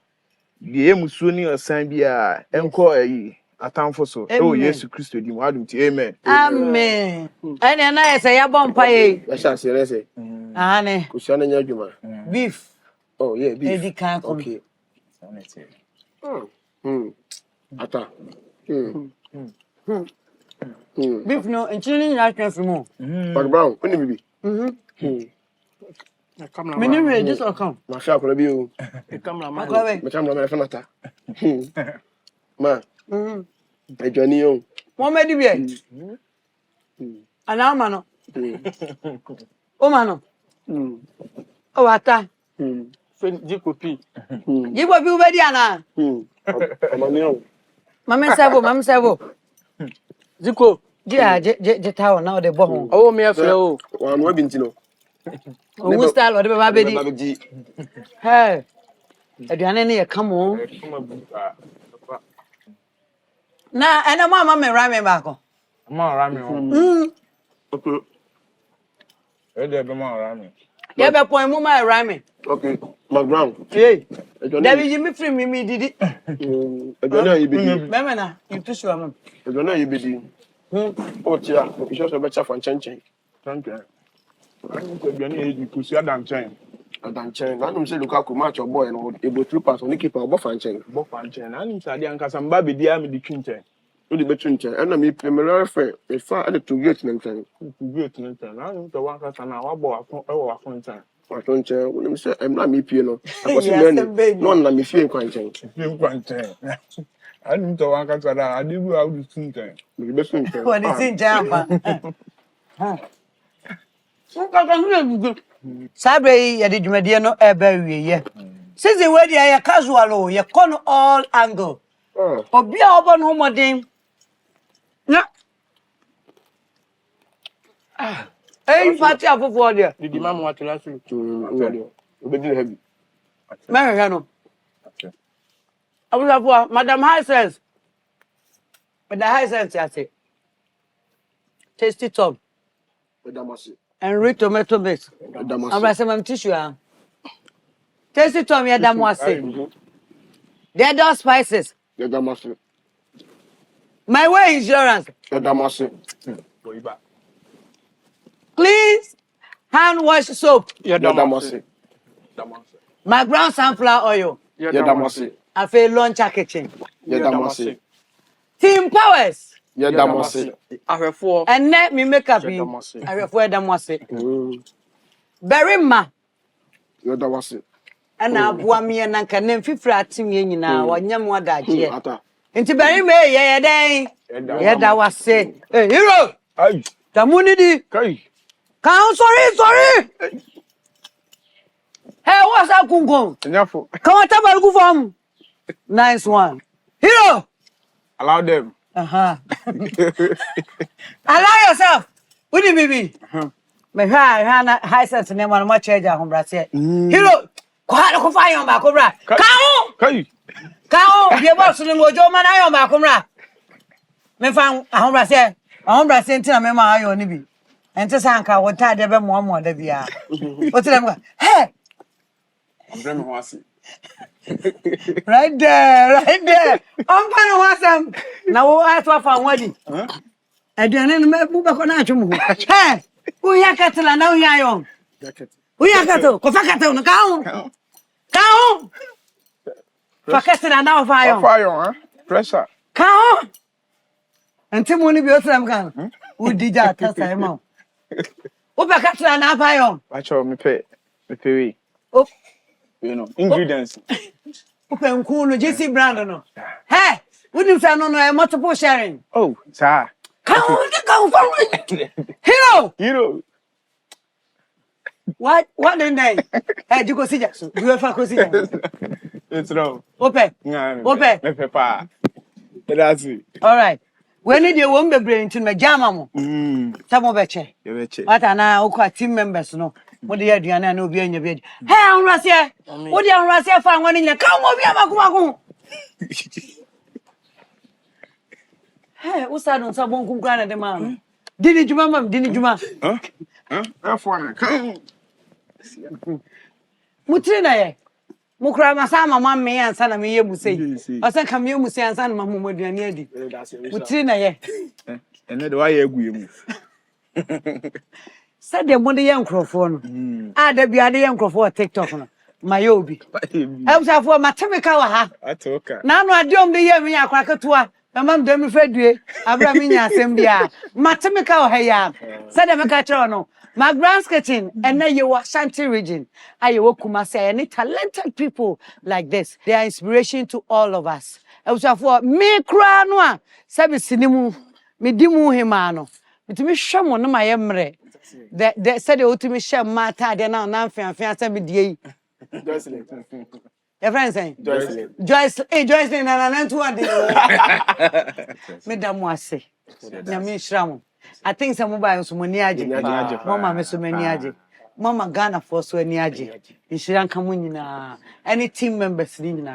Speaker 10: de emusuo ni osan bia enko ayi atamfo so. Oh Yesu Kristo di mu adum ti amen.
Speaker 2: Amen. Ene na say ya bompa ye.
Speaker 11: I shall say.
Speaker 2: Ane.
Speaker 11: Kushana nyadwuma.
Speaker 2: Beef.
Speaker 11: Oh yeah, beef.
Speaker 2: Okay.
Speaker 11: Ata.
Speaker 2: Beef no, enchini nya twa fimu.
Speaker 11: McBrown, when you be?
Speaker 2: Many just come.
Speaker 11: My shop will be you.
Speaker 2: Cameraman.
Speaker 11: My cameraman fanata. Ma. I join you.
Speaker 2: One may be. An amano. Oh mano. Oh ata.
Speaker 9: Jikopi.
Speaker 2: You will be ready ana. Mama sabo. Jiko. Je tower now the bomb.
Speaker 9: Oh me aflo.
Speaker 11: One webbing tino.
Speaker 2: Oh style or the baby. Hey. Aduane ne come on. Na ana mama me rame ba ko.
Speaker 10: Ma rame.
Speaker 11: Okay.
Speaker 10: E dey be ma rame.
Speaker 2: Ya be point mu ma rame.
Speaker 11: Okay. McBrown.
Speaker 2: Hey. David Jimmy free me didi.
Speaker 11: Aduane you be.
Speaker 2: Mama na, you too sure mama.
Speaker 11: Aduane you be. Oh tia, you should be better for change.
Speaker 10: Thank you. Aduane you kusi adanchen.
Speaker 11: Adanchen. Na num say Lukaku match your boy and able to pass on keeper obo fanchen.
Speaker 10: Bo fanchen. Na nim say dia nkasa mba be dia me di twinchen.
Speaker 11: O di betwinchen. And na me premier fair. E fa at to gate nenten.
Speaker 10: To gate nenten. Na nim say wan kasa na wa bo afon e wo afon nten.
Speaker 11: Afon when say I'm not me pie no. Akosi many. No na me fie kwanchen.
Speaker 10: Fie kwanchen. I nim say wan kasa da adibu a wo di twinchen.
Speaker 11: Me be twinchen.
Speaker 2: What is in jamba? Sabre ya di dwumadie no eba wiye. Sisi we dia ya casual o, ya kono all angle. Obi a obo no modern. Na. Hey, party afofo dia.
Speaker 9: Didi mama wa tula su.
Speaker 11: Obedi heavy.
Speaker 2: Mary no. Abusafo, Madam Hisense. Madam Hisense ya say. Tasty Tom. And red tomato mix. I'm going to tissue. Tasty Tom, ya damwase. They're those spices. My way insurance. Please, hand wash soap. McBrown's sunflower oil. I feel launcher kitchen. Team Powers. And let me make up you. I refer them was it. Very ma. And I bought me and can name 50 to me now. One young one that year. Into Barry May, yeah, day. Yeah, that was say. Hey, Hero.
Speaker 10: Hey,
Speaker 2: the money. Come, sorry. Hey, what's up, Kungo? Come on, tell me, go. Nice one. Hero.
Speaker 10: Allow them.
Speaker 2: Allow yourself. What do you mean? Me Hisense name on my charge Ahobrasie. Hero, Ko fa yon ba ko bra.
Speaker 10: Kai.
Speaker 2: Ka be boss no mojo ma na yon ba ko bra. Me fa ahobrasie ntina me ma ayo ni bi. Ente sanka wota de be mo da bia. Otirem ga. Hey.
Speaker 10: Bring me wasi.
Speaker 2: Right there. Ompano wasam. Na wo atwa fa nwadi. Aduane no me bu be ko na atwom ho. Hey. Wo ya katela na wo ya yon. Wo ya kato, ko fa kato no ka ho. Fa katela na wo fa yon.
Speaker 10: Fa yon, pressure.
Speaker 2: Ka ho. Ante mo ni bi otiram kan. Wo dija tasa e ma. Wo be katela na fa yon.
Speaker 10: Acho me pay we.
Speaker 2: Oh.
Speaker 10: You know, ingredients.
Speaker 2: Open cool no JC brand no. Hey, we do say no multiple sharing.
Speaker 10: Oh, sir.
Speaker 2: Come Hero. What the name? Hey, you go see Jackson. Do you ever go see Jackson?
Speaker 10: It's wrong.
Speaker 2: Open.
Speaker 10: Me papa. That's it.
Speaker 2: All right. When did you want me bring to me jama mo? Some of beche. What are now team members no? What do you do and no be in your bed? Hey, Ahobrasie. What do you Ahobrasie for one in your come over here, Hey, what's that on some one grana the man? Didn't you, mama? Didn't you,
Speaker 10: Huh? Come.
Speaker 2: Mutrina, Mukra Masama, mamma, and son of me, you say. I said, come you, Musa, and son, Mamma, would be near. Mutrina,
Speaker 10: and then why you
Speaker 2: said the one young microphone. Ah, there be a young microphone TikTok. My obi. I was for my typical ha.
Speaker 10: I talk.
Speaker 2: Now, I don't be here, me a cracker to a man, Demi Freddy, Abraminia Sembia, Matemical Hayam, said a Macatrono, McBrown's kitchen, and then you are Shanty region. I woke Kumase, any talented people like this. They are inspiration to all of us. I was for me, Cranwa, Sabi Sinimu, Midimu Himano, but to me, Shaman, my emre. They said the ultimate share matter, they're now non-fiance with the your friend saying Joyce, and I to Madame Wase. Yami Shram. I think some mobiles Muniaji, Mama Messumaniaji, Mama Ghana for Swaniaji, in Shiran Kamunina, any team members in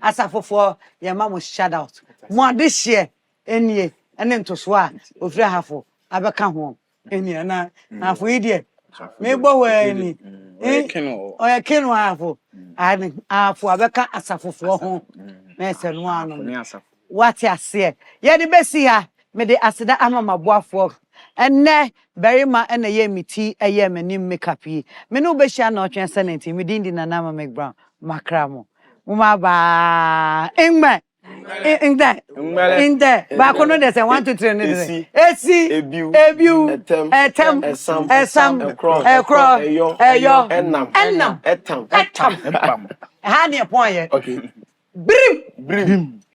Speaker 2: as I for your mom was shut out. More this year, any and then to swan of Rahafo, Abacam home. Any and half idiot. Maybe any. Oh, I can't have. I for Abaka Asafo for home. Mason one. What I say. Yeah, the best here. May the Asida Ama my boy and ne very ma and a year me tea a year me name makeup ye. Me no be sure no transcendent me didn't in a nama McBrown. Macramo. Mumaba. Ingme. In there. Back on there's a 1 to 3. AC, Ebu, Etam, Enam. Had your point.
Speaker 11: Okay.
Speaker 2: Brim.